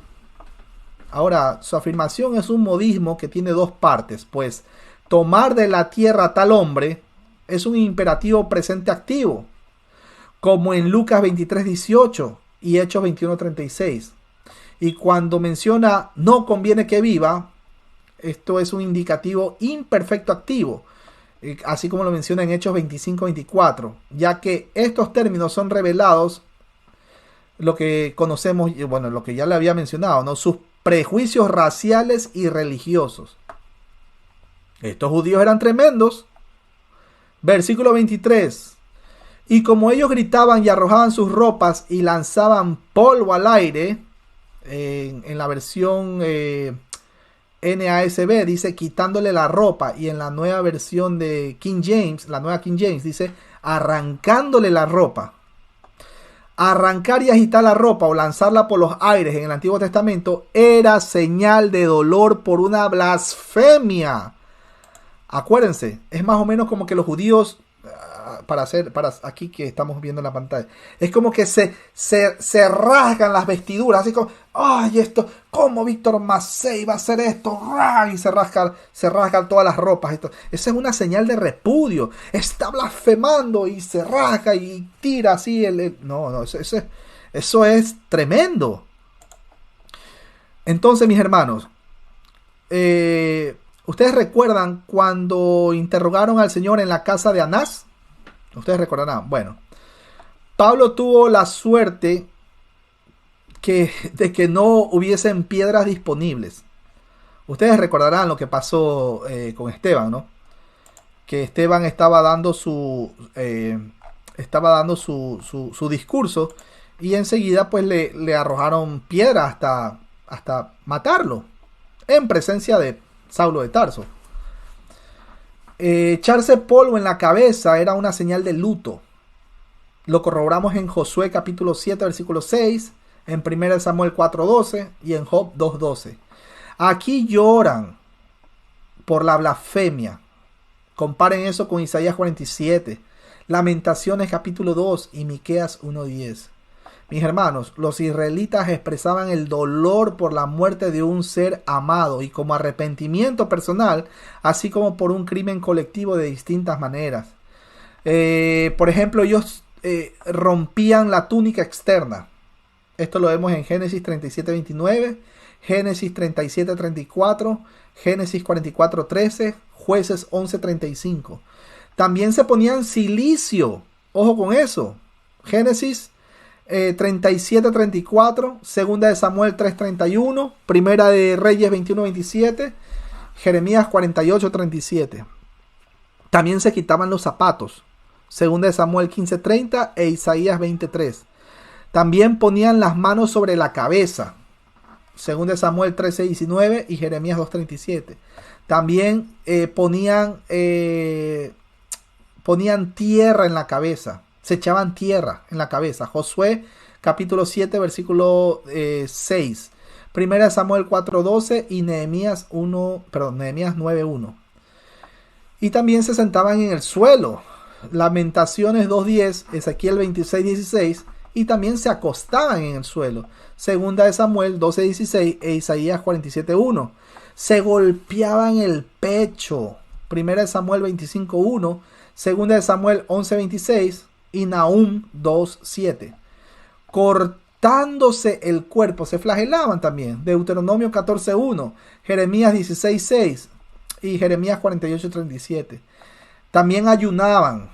Ahora, su afirmación es un modismo que tiene dos partes, pues tomar de la tierra a tal hombre es un imperativo presente activo, como en Lucas 23:18 y Hechos 21:36. Y cuando menciona no conviene que viva, esto es un indicativo imperfecto activo, así como lo menciona en Hechos 25:24, ya que estos términos son revelados, lo que conocemos, bueno, lo que ya le había mencionado, ¿no? Sus prejuicios raciales y religiosos. Estos judíos eran tremendos. Versículo 23. Y como ellos gritaban y arrojaban sus ropas y lanzaban polvo al aire, en la versión NASB dice quitándole la ropa, y en la nueva versión de King James, la nueva King James dice arrancándole la ropa. Arrancar y agitar la ropa o lanzarla por los aires en el Antiguo Testamento era señal de dolor por una blasfemia. Acuérdense, es más o menos como que los judíos, para aquí que estamos viendo en la pantalla, es como que se rasgan las vestiduras, así como, ay, esto, ¿cómo Víctor Massey va a hacer esto? Y se rasgan todas las ropas. Esto. Esa es una señal de repudio. Está blasfemando y se rasga y tira así. No, eso es tremendo. Entonces, mis hermanos, ¿ustedes recuerdan cuando interrogaron al Señor en la casa de Anás? Ustedes recordarán. Bueno, Pablo tuvo la suerte de que no hubiesen piedras disponibles. Ustedes recordarán lo que pasó con Esteban, ¿no? Que Esteban estaba dando su discurso y enseguida pues le arrojaron piedras hasta matarlo en presencia de Saulo de Tarso. Echarse polvo en la cabeza era una señal de luto. Lo corroboramos en Josué capítulo 7 versículo 6, en 1 Samuel 4:12 y en Job 2:12. Aquí lloran por la blasfemia. Comparen eso con Isaías 47, Lamentaciones capítulo 2 y Miqueas 1:10. Mis hermanos, los israelitas expresaban el dolor por la muerte de un ser amado y como arrepentimiento personal, así como por un crimen colectivo de distintas maneras. Por ejemplo, ellos rompían la túnica externa. Esto lo vemos en Génesis 37:29, Génesis 37:34, Génesis 44:13, Jueces 11:35. También se ponían silicio. Ojo con eso. Génesis 37:34, segunda de Samuel 3:31, primera de Reyes 21:27, Jeremías 48:37. También se quitaban los zapatos, segunda de Samuel 15:30 e Isaías 20:3. También ponían las manos sobre la cabeza, segunda de Samuel 13:19 y Jeremías 2:37. También ponían tierra en la cabeza. Se echaban tierra en la cabeza. Josué capítulo 7 versículo 6. Primera de Samuel 4:12 y Nehemías 9:1. Y también se sentaban en el suelo. Lamentaciones 2:10, Ezequiel 26:16. Y también se acostaban en el suelo. Segunda de Samuel 12:16 e Isaías 47:1. Se golpeaban el pecho. Primera de Samuel 25:1. Segunda de Samuel 11:26. Y Nahum 2:7. rastándose el cuerpo, se flagelaban también. Deuteronomio 14:1, Jeremías 16:6 y Jeremías 48:37. También ayunaban.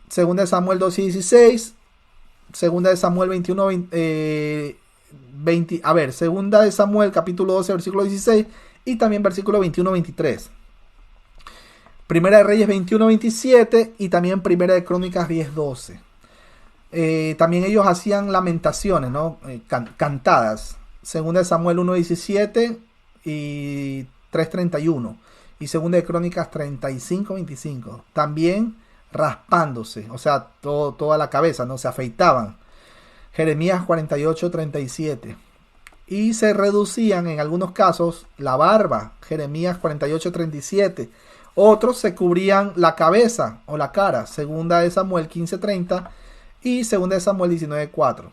Segunda de Samuel 2:16, segunda de Samuel 21, segunda de Samuel capítulo 12 versículo 16 y también versículo 21-23. Primera de Reyes 21-27 y también Primera de Crónicas 10-12. También ellos hacían lamentaciones, ¿no? Cantadas. Segunda de Samuel 1:17 y 3:31. Y Segunda de Crónicas 35-25. También raspándose, o sea, toda la cabeza, ¿no? Se afeitaban. Jeremías 48:37. Y se reducían en algunos casos la barba. Jeremías 48:37. Otros se cubrían la cabeza o la cara. Segunda de Samuel 15:30 y segunda de Samuel 19:4.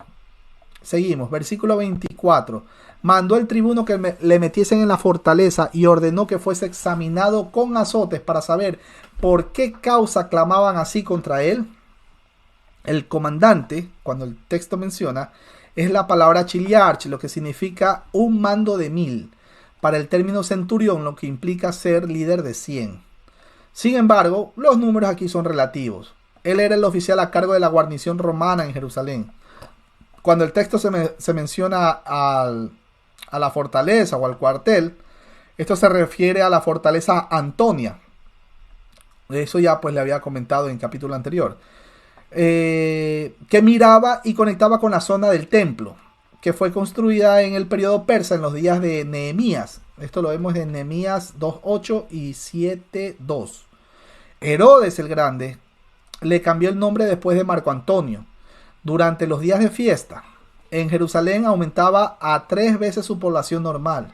Seguimos, versículo 24. Mandó el tribuno que le metiesen en la fortaleza y ordenó que fuese examinado con azotes para saber por qué causa clamaban así contra él. El comandante, cuando el texto menciona, es la palabra chiliarch, lo que significa un mando de 1000. Para el término centurión, lo que implica ser líder de 100. Sin embargo, los números aquí son relativos. Él era el oficial a cargo de la guarnición romana en Jerusalén. Cuando el texto se menciona a la fortaleza o al cuartel, esto se refiere a la fortaleza Antonia. Eso ya pues le había comentado en el capítulo anterior. Que miraba y conectaba con la zona del templo, que fue construida en el periodo persa en los días de Nehemías. Esto lo vemos en Nehemías 2:8 y 7:2. Herodes el Grande le cambió el nombre después de Marco Antonio. Durante los días de fiesta, en Jerusalén aumentaba a 3 veces su población normal.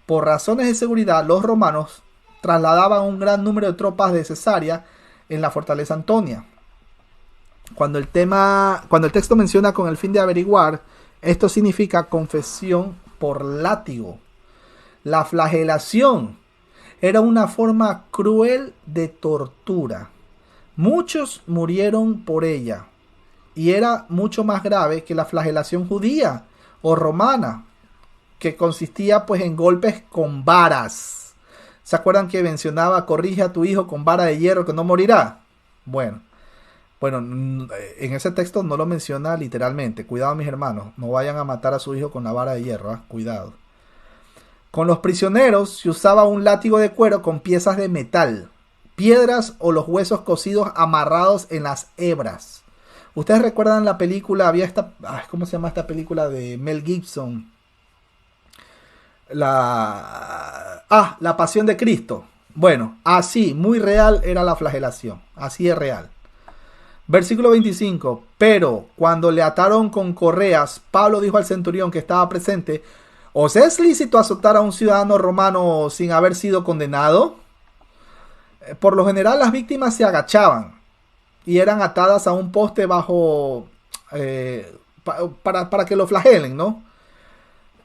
Por razones de seguridad, los romanos trasladaban un gran número de tropas de Cesarea en la fortaleza Antonia. Cuando el texto menciona con el fin de averiguar, esto significa confesión por látigo. La flagelación era una forma cruel de tortura. Muchos murieron por ella. Y era mucho más grave que la flagelación judía o romana, que consistía pues en golpes con varas. ¿Se acuerdan que mencionaba corrige a tu hijo con vara de hierro que no morirá? Bueno, en ese texto no lo menciona literalmente. Cuidado, mis hermanos, no vayan a matar a su hijo con la vara de hierro, ¿eh? Cuidado. Con los prisioneros se usaba un látigo de cuero con piezas de metal, piedras o los huesos cocidos amarrados en las hebras. Ustedes recuerdan la película, había ¿cómo se llama esta película de Mel Gibson? La Pasión de Cristo. Bueno, así, muy real era la flagelación. Así es real. Versículo 25. Pero cuando le ataron con correas, Pablo dijo al centurión que estaba presente: ¿os es lícito azotar a un ciudadano romano sin haber sido condenado? Por lo general las víctimas se agachaban y eran atadas a un poste bajo para que lo flagelen, ¿no?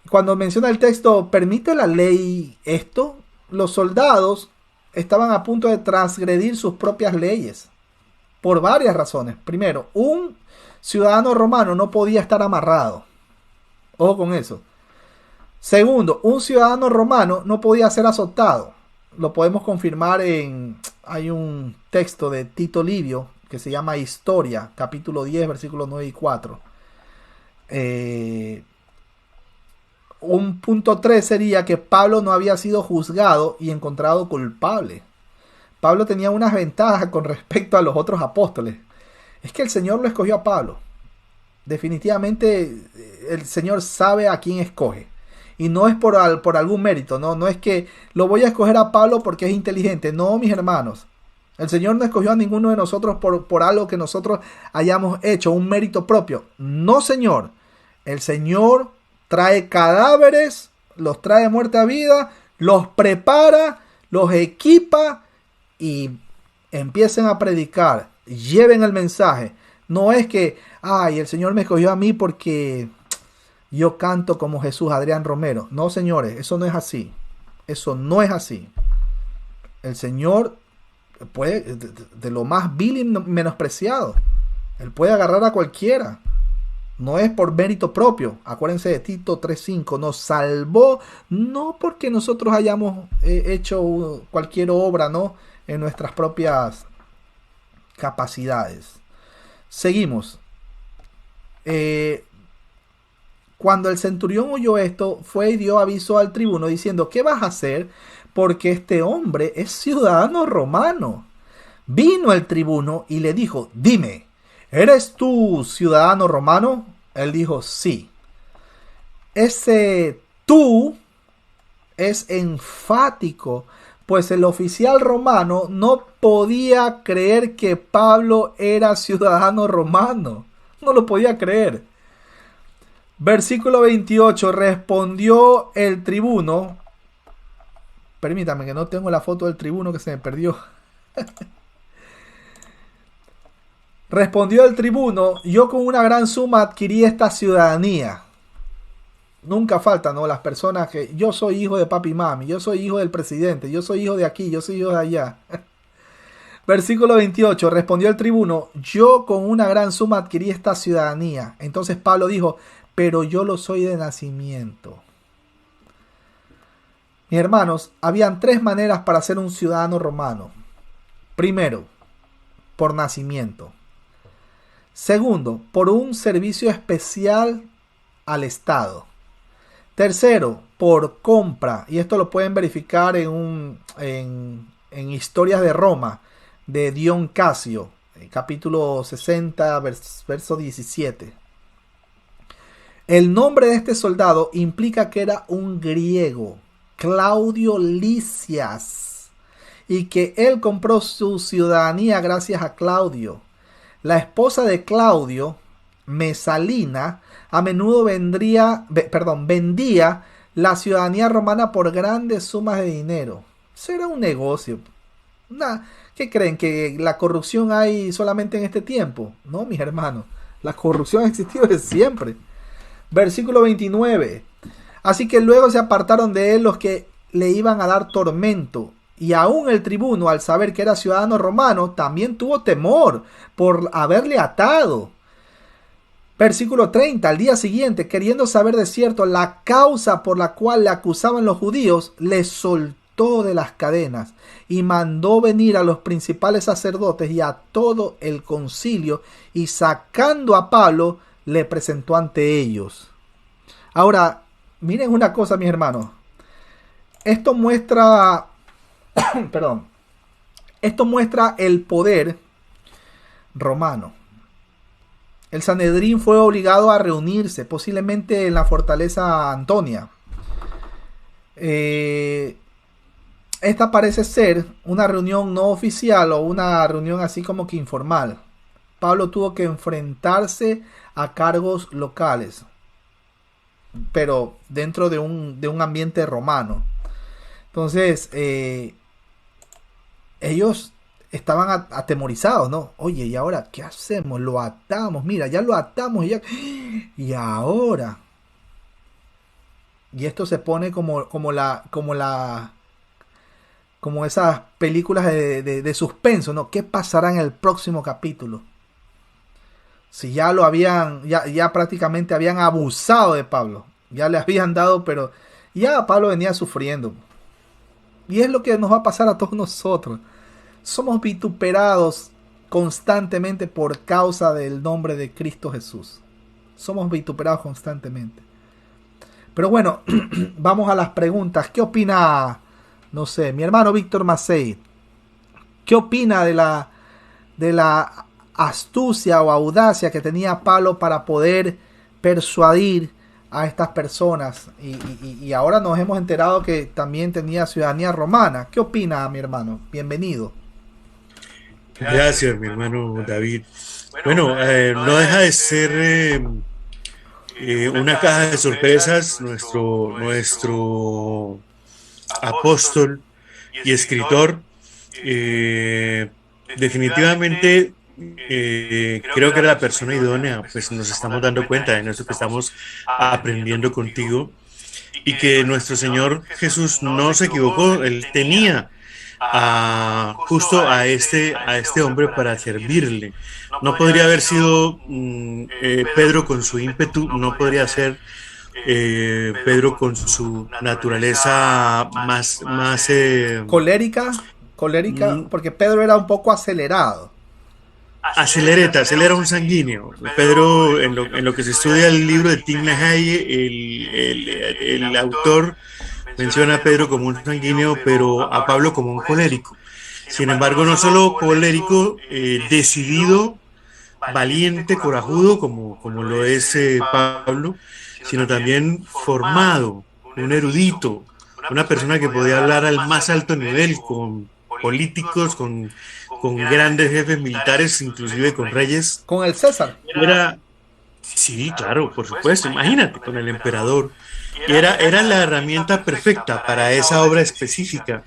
Cuando menciona el texto, ¿permite la ley esto? Los soldados estaban a punto de transgredir sus propias leyes por varias razones. Primero, un ciudadano romano no podía estar amarrado. Ojo con eso. Segundo, un ciudadano romano no podía ser azotado. Lo podemos confirmar hay un texto de Tito Livio que se llama Historia, capítulo 10, versículos 9 y 4. Un punto 3 sería que Pablo no había sido juzgado y encontrado culpable. Pablo tenía unas ventajas con respecto a los otros apóstoles. Es que el Señor lo escogió a Pablo. Definitivamente el Señor sabe a quién escoge. Y no es por algún mérito, no es que lo voy a escoger a Pablo porque es inteligente. No, mis hermanos. El Señor no escogió a ninguno de nosotros por algo que nosotros hayamos hecho, un mérito propio. No, Señor. El Señor trae cadáveres, los trae de muerte a vida, los prepara, los equipa y empiecen a predicar. Lleven el mensaje. No es que, el Señor me escogió a mí porque yo canto como Jesús Adrián Romero. No, señores, eso no es así. Eso no es así. El Señor puede, de lo más vil y menospreciado, Él puede agarrar a cualquiera. No es por mérito propio. Acuérdense de Tito 3:5. Nos salvó no porque nosotros hayamos hecho cualquier obra, ¿no? En nuestras propias capacidades. Seguimos. Cuando el centurión oyó esto, fue y dio aviso al tribuno diciendo: ¿qué vas a hacer? Porque este hombre es ciudadano romano. Vino el tribuno y le dijo: dime, ¿eres tú ciudadano romano? Él dijo: sí. Ese tú es enfático, pues el oficial romano no podía creer que Pablo era ciudadano romano. No lo podía creer. Versículo 28. Respondió el tribuno. Permítame que no tengo la foto del tribuno, que se me perdió. Respondió el tribuno: yo con una gran suma adquirí esta ciudadanía. Nunca faltan, ¿no?, las personas que yo soy hijo de papi y mami, yo soy hijo del presidente, yo soy hijo de aquí, yo soy hijo de allá. Versículo 28. Respondió el tribuno: yo con una gran suma adquirí esta ciudadanía. Entonces Pablo dijo: pero yo lo soy de nacimiento. Mis hermanos, habían 3 maneras para ser un ciudadano romano. Primero, por nacimiento. Segundo, por un servicio especial al Estado. Tercero, por compra. Y esto lo pueden verificar en Historias de Roma, de Dion Casio, capítulo 60, verso 17. El nombre de este soldado implica que era un griego, Claudio Lisias, y que él compró su ciudadanía gracias a Claudio. La esposa de Claudio, Mesalina, a menudo vendía la ciudadanía romana por grandes sumas de dinero. Eso era un negocio. ¿Qué creen? ¿Que la corrupción hay solamente en este tiempo? No, mis hermanos. La corrupción ha existido desde siempre. Versículo 29. Así que luego se apartaron de él los que le iban a dar tormento. Y aún el tribuno, al saber que era ciudadano romano, también tuvo temor por haberle atado. Versículo 30. Al día siguiente, queriendo saber de cierto la causa por la cual le acusaban los judíos, le soltó de las cadenas y mandó venir a los principales sacerdotes y a todo el concilio, y sacando a Pablo, le presentó ante ellos. Ahora, miren una cosa, mis hermanos. Esto muestra Esto muestra el poder romano. El Sanedrín fue obligado a reunirse, posiblemente en la fortaleza Antonia. Esta parece ser una reunión no oficial o una reunión así como que informal. Pablo tuvo que enfrentarse a cargos locales, pero dentro de un ambiente romano. Entonces, ellos estaban atemorizados, ¿no? Oye, ¿y ahora qué hacemos? Lo atamos, mira, ya lo atamos, y ahora. Y esto se pone como esas películas de suspenso, ¿no? ¿Qué pasará en el próximo capítulo? Si ya lo habían, ya prácticamente habían abusado de Pablo, ya le habían dado, pero ya Pablo venía sufriendo. Y es lo que nos va a pasar a todos nosotros. Somos vituperados constantemente por causa del nombre de Cristo Jesús. Somos vituperados constantemente. Pero bueno, vamos a las preguntas. ¿Qué opina, no sé, mi hermano Víctor Macei? ¿Qué opina de la astucia o audacia que tenía Pablo para poder persuadir a estas personas? Y ahora nos hemos enterado que también tenía ciudadanía romana. ¿Qué opina, mi hermano? Bienvenido. Gracias, mi hermano David. Bueno, no deja de ser una caja de sorpresas nuestro apóstol y escritor. Definitivamente creo que era la persona idónea. Pues nos estamos dando cuenta de eso que estamos aprendiendo contigo, y que nuestro Señor Jesús no se equivocó. Él tenía justo a este hombre para servirle. No podría haber sido Pedro con su ímpetu, no podría ser Pedro con su naturaleza colérica, porque Pedro era un poco acelerado. acelereta, él era un sanguíneo. Pedro, en lo que se estudia el libro de Tim LaHaye, el autor menciona a Pedro como un sanguíneo, pero a Pablo como un colérico. Sin embargo, no solo colérico, decidido, valiente, corajudo, como lo es Pablo, sino también formado, un erudito, una persona que podía hablar al más alto nivel con políticos, con grandes jefes militares, inclusive con reyes. Con el César. Era, sí, claro, por supuesto, imagínate, con el emperador. Y era la herramienta perfecta para esa obra específica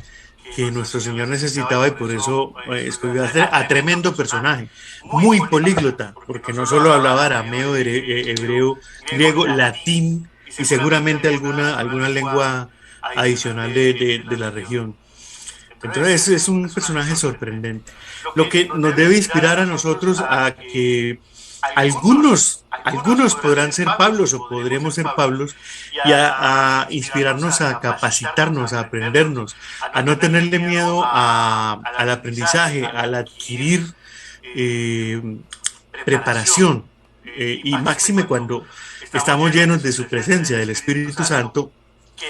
que nuestro Señor necesitaba, y por eso escogió a tremendo personaje, muy políglota, porque no solo hablaba arameo, hebreo, griego, latín y seguramente alguna lengua adicional de la región. Entonces es un personaje sorprendente, lo que nos debe inspirar a nosotros a que algunos podrán ser Pablos o podremos ser Pablos, y inspirarnos a capacitarnos, a aprendernos, a no tenerle miedo al aprendizaje, al adquirir eh, preparación, y máxime cuando estamos llenos de su presencia, del Espíritu Santo,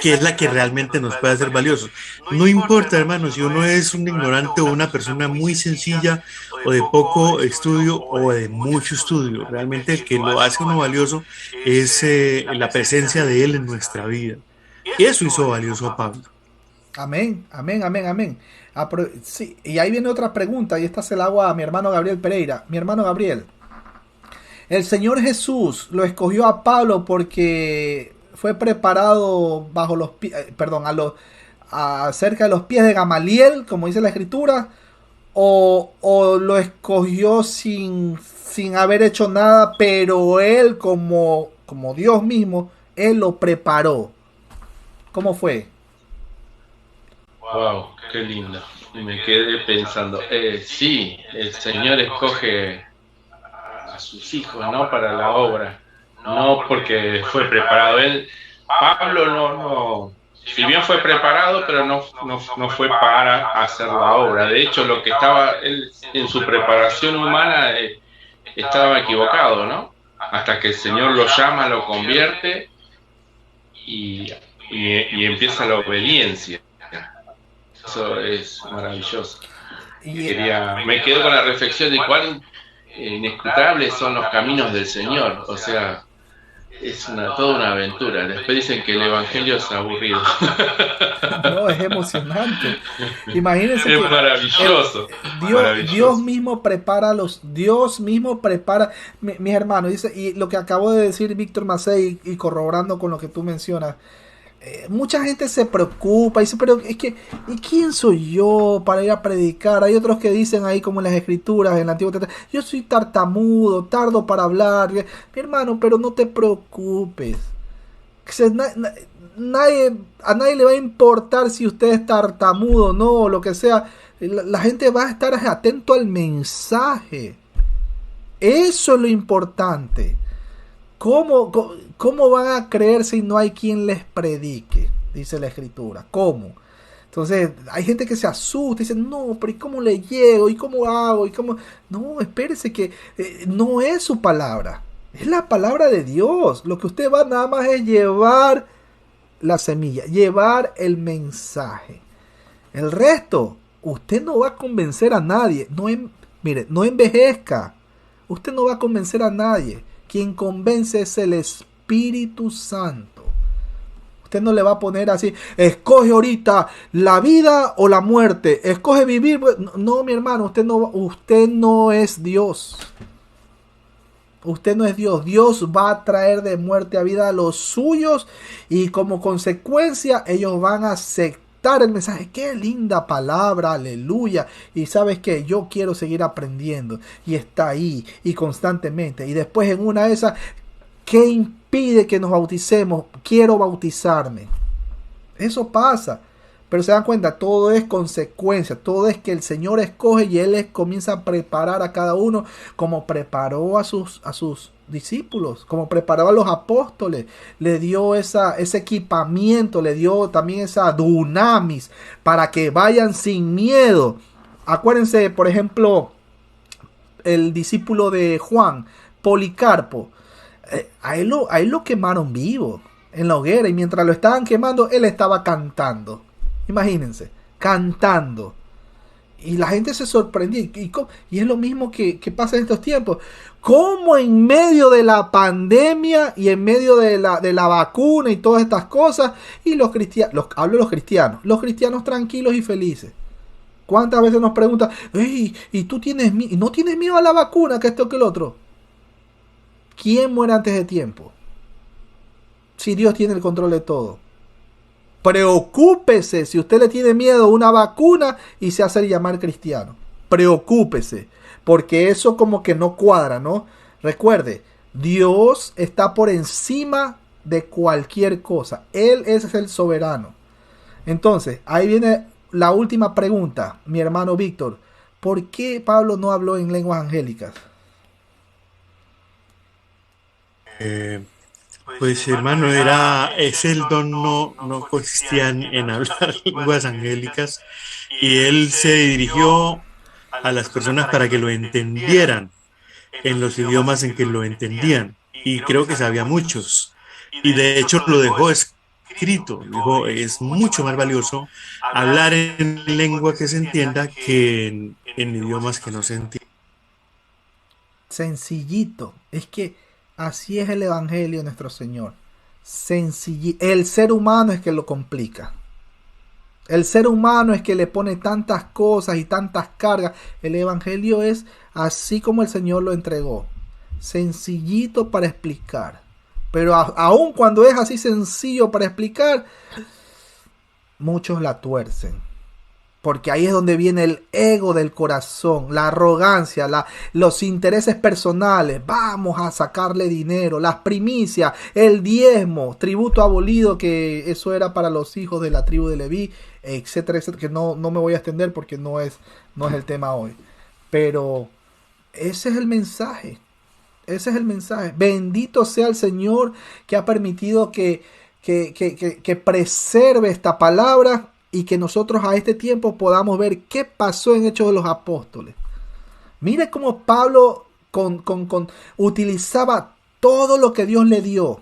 que es la que realmente nos puede hacer valiosos. No importa, hermanos, si uno es un ignorante o una persona muy sencilla o de poco estudio o de mucho estudio, realmente el que lo hace uno valioso es la presencia de Él en nuestra vida. Y eso hizo valioso a Pablo. Amén, amén, amén, amén. Sí, y ahí viene otra pregunta, y esta se la hago a mi hermano Gabriel Pereira. Mi hermano Gabriel, el Señor Jesús lo escogió a Pablo porque fue preparado bajo los pies, perdón, cerca de los pies de Gamaliel, como dice la Escritura, o lo escogió sin haber hecho nada, pero él como Dios mismo, él lo preparó. ¿Cómo fue? Wow, qué lindo. Y me quedé pensando, sí, el Señor escoge a sus hijos, ¿no? Para la obra, no porque fue preparado. Pablo no, si bien fue preparado, pero no fue para hacer la obra. De hecho, lo que estaba él en su preparación humana estaba equivocado, ¿no? Hasta que el Señor lo llama, lo convierte y empieza la obediencia. Eso es maravilloso. Me quedo con la reflexión de cuán inescrutables son los caminos del Señor. O sea, es toda una aventura. Después dicen que el Evangelio es aburrido. No, es emocionante. Imagínense es que maravilloso. Dios mismo prepara mis hermanos. Dice, y lo que acabo de decir Víctor Macei, y corroborando con lo que tú mencionas, mucha gente se preocupa y dice, pero es que, ¿y quién soy yo para ir a predicar? Hay otros que dicen ahí, como en las Escrituras, en el Antiguo Testamento, yo soy tartamudo, tardo para hablar. Mi hermano, pero no te preocupes. A nadie le va a importar si usted es tartamudo o no, o lo que sea. La gente va a estar atento al mensaje. Eso es lo importante. ¿Cómo van a creer si no hay quien les predique? Dice la Escritura. ¿Cómo? Entonces, hay gente que se asusta y dice, no, pero ¿y cómo le llego? ¿Y cómo hago? No, espérese que no es su palabra. Es la palabra de Dios. Lo que usted va nada más es llevar la semilla, llevar el mensaje. El resto, usted no va a convencer a nadie. Mire, no envejezca. Usted no va a convencer a nadie. Quien convence es el Espíritu Santo. Usted no le va a poner así, escoge ahorita la vida o la muerte, escoge vivir. No, mi hermano, usted no es Dios. Usted no es Dios. Dios va a traer de muerte a vida a los suyos, y como consecuencia ellos van a aceptar el mensaje. Qué linda palabra, aleluya. Y sabes que yo quiero seguir aprendiendo, y está ahí y constantemente. Y después, en una de esas, ¿qué impide que nos bauticemos? Quiero bautizarme. Eso pasa. Pero se dan cuenta, todo es consecuencia, todo es que el Señor escoge y Él comienza a preparar a cada uno como preparó a sus discípulos, como preparó a los apóstoles, le dio ese equipamiento, le dio también esa dunamis para que vayan sin miedo. Acuérdense, por ejemplo, el discípulo de Juan, Policarpo, a él lo quemaron vivo en la hoguera y mientras lo estaban quemando, él estaba cantando. Imagínense, cantando. Y la gente se sorprendía. Y es lo mismo que pasa en estos tiempos. Cómo en medio de la pandemia y en medio de la vacuna y todas estas cosas, y los cristianos, hablo de los cristianos tranquilos y felices. ¿Cuántas veces nos preguntan, hey, ¿y tú no tienes miedo a la vacuna, que esto que el otro? ¿Quién muere antes de tiempo? Si Dios tiene el control de todo. Preocúpese si usted le tiene miedo a una vacuna y se hace llamar cristiano. Preocúpese, porque eso como que no cuadra, ¿no? Recuerde, Dios está por encima de cualquier cosa. Él es el soberano. Entonces, ahí viene la última pregunta, mi hermano Víctor. ¿Por qué Pablo no habló en lenguas angélicas? Pues hermano, es el don no consistía en hablar lenguas angélicas y él se dirigió a las personas para que lo entendieran en los idiomas en que lo entendían y creo que sabía muchos y de hecho lo dejó escrito, dijo, es mucho más valioso hablar en lengua que se entienda que en idiomas que no se entiendan. Sencillito, es que así es el evangelio de nuestro Señor. Sencillito. El ser humano es que lo complica. El ser humano es que le pone tantas cosas y tantas cargas. El evangelio es así como el Señor lo entregó. Sencillito para explicar. Pero aun cuando es así sencillo para explicar, muchos la tuercen. Porque ahí es donde viene el ego del corazón, la arrogancia, los intereses personales. Vamos a sacarle dinero, las primicias, el diezmo, tributo abolido, que eso era para los hijos de la tribu de Leví, etcétera, etcétera, que no me voy a extender porque no es el tema hoy. Pero ese es el mensaje. Ese es el mensaje. Bendito sea el Señor que ha permitido que preserve esta palabra y que nosotros a este tiempo podamos ver qué pasó en Hechos de los Apóstoles. Mire cómo Pablo utilizaba todo lo que Dios le dio.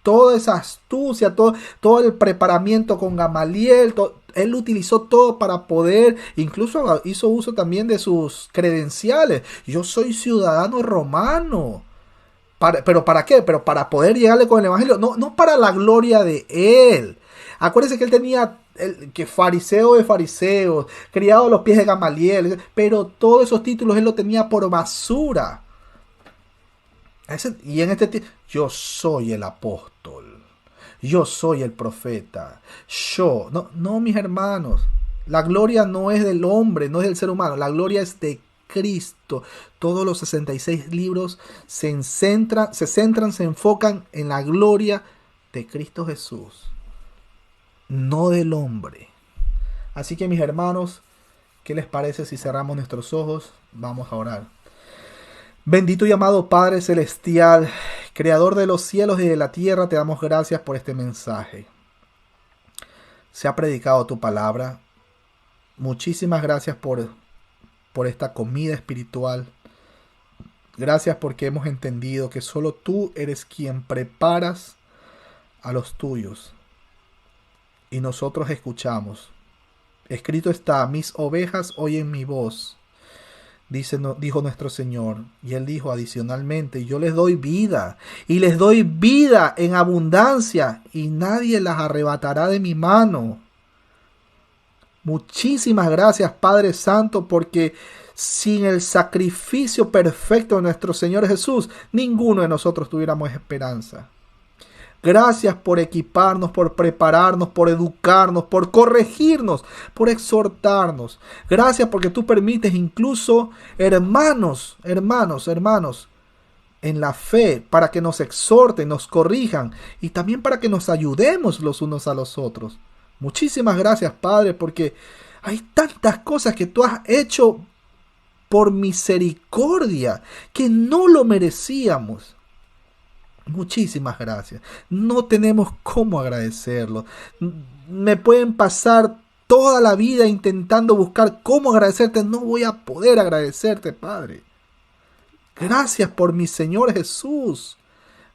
Toda esa astucia, todo el preparamiento con Gamaliel. Él utilizó todo para poder, incluso hizo uso también de sus credenciales. Yo soy ciudadano romano. ¿Pero para qué? Pero para poder llegarle con el evangelio. No para la gloria de él. Acuérdense que él tenía que fariseo de fariseos, criado a los pies de Gamaliel, pero todos esos títulos él los tenía por basura. Y en este tiempo, yo soy el apóstol, yo soy el profeta, no, mis hermanos, la gloria no es del hombre, no es del ser humano, la gloria es de Cristo. Todos los 66 libros se enfocan en la gloria de Cristo Jesús, no del hombre. Así que mis hermanos, ¿qué les parece si cerramos nuestros ojos? Vamos a orar. Bendito y amado Padre Celestial, Creador de los cielos y de la tierra, te damos gracias por este mensaje. Se ha predicado tu palabra. Muchísimas gracias por esta comida espiritual. Gracias porque hemos entendido que solo tú eres quien preparas a los tuyos. Y nosotros escuchamos. Escrito está, mis ovejas oyen mi voz, dijo nuestro Señor. Y Él dijo adicionalmente, yo les doy vida, y les doy vida en abundancia, y nadie las arrebatará de mi mano. Muchísimas gracias, Padre Santo, porque sin el sacrificio perfecto de nuestro Señor Jesús, ninguno de nosotros tuviéramos esperanza. Gracias por equiparnos, por prepararnos, por educarnos, por corregirnos, por exhortarnos. Gracias porque tú permites incluso hermanos, en la fe para que nos exhorten, nos corrijan y también para que nos ayudemos los unos a los otros. Muchísimas gracias, Padre, porque hay tantas cosas que tú has hecho por misericordia que no lo merecíamos. Muchísimas gracias. No tenemos cómo agradecerlo. Me pueden pasar toda la vida intentando buscar cómo agradecerte. No voy a poder agradecerte, Padre. Gracias por mi Señor Jesús.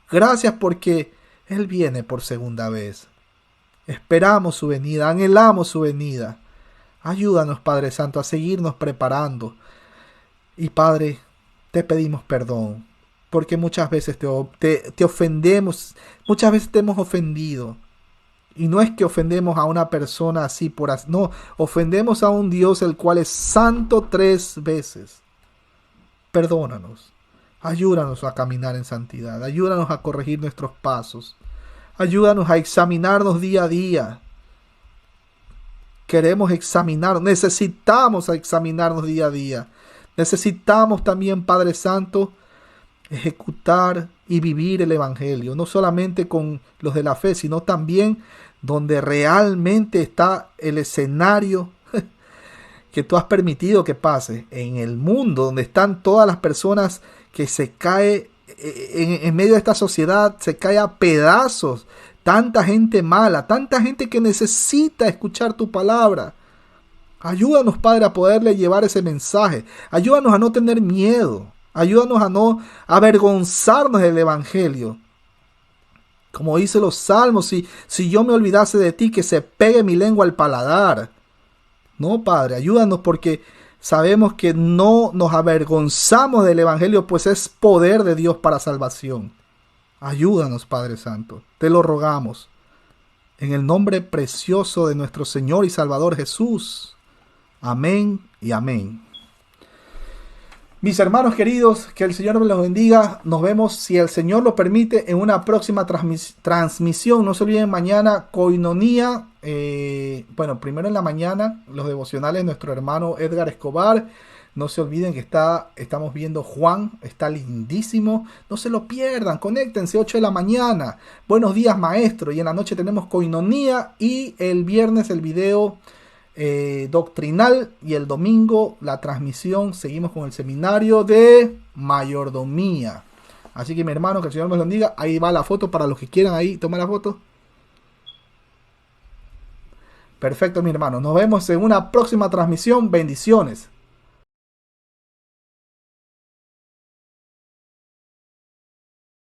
Gracias porque Él viene por segunda vez. Esperamos su venida, anhelamos su venida. Ayúdanos, Padre Santo, a seguirnos preparando. Y Padre, te pedimos perdón, porque muchas veces te ofendemos, muchas veces te hemos ofendido. Y no es que ofendemos a una persona así por así, no, ofendemos a un Dios el cual es santo 3 veces. Perdónanos, ayúdanos a caminar en santidad, ayúdanos a corregir nuestros pasos, ayúdanos a examinarnos día a día. Queremos examinar, necesitamos examinarnos día a día. Necesitamos también, Padre Santo, ejecutar y vivir el Evangelio, no solamente con los de la fe, sino también donde realmente está el escenario que tú has permitido que pase, en el mundo, donde están todas las personas que se cae en medio de esta sociedad, se cae a pedazos, tanta gente mala, tanta gente que necesita escuchar tu palabra. Ayúdanos, Padre, a poderle llevar ese mensaje. Ayúdanos a no tener miedo. Ayúdanos a no avergonzarnos del Evangelio. Como dice los salmos, si yo me olvidase de ti, que se pegue mi lengua al paladar. No, Padre, ayúdanos porque sabemos que no nos avergonzamos del Evangelio, pues es poder de Dios para salvación. Ayúdanos, Padre Santo. Te lo rogamos. En el nombre precioso de nuestro Señor y Salvador Jesús. Amén y amén. Mis hermanos queridos, que el Señor me los bendiga. Nos vemos, si el Señor lo permite, en una próxima transmisión. No se olviden, mañana Koinonía. Primero en la mañana, los devocionales de nuestro hermano Edgar Escobar. No se olviden que estamos viendo Juan, está lindísimo. No se lo pierdan, conéctense, 8 de la mañana. Buenos días, maestro. Y en la noche tenemos Koinonía y el viernes el video doctrinal, y el domingo la transmisión. Seguimos con el seminario de mayordomía. Así que, mi hermano, que el Señor me lo bendiga. Ahí va la foto para los que quieran ahí tomar la foto. Perfecto, mi hermano. Nos vemos en una próxima transmisión. Bendiciones.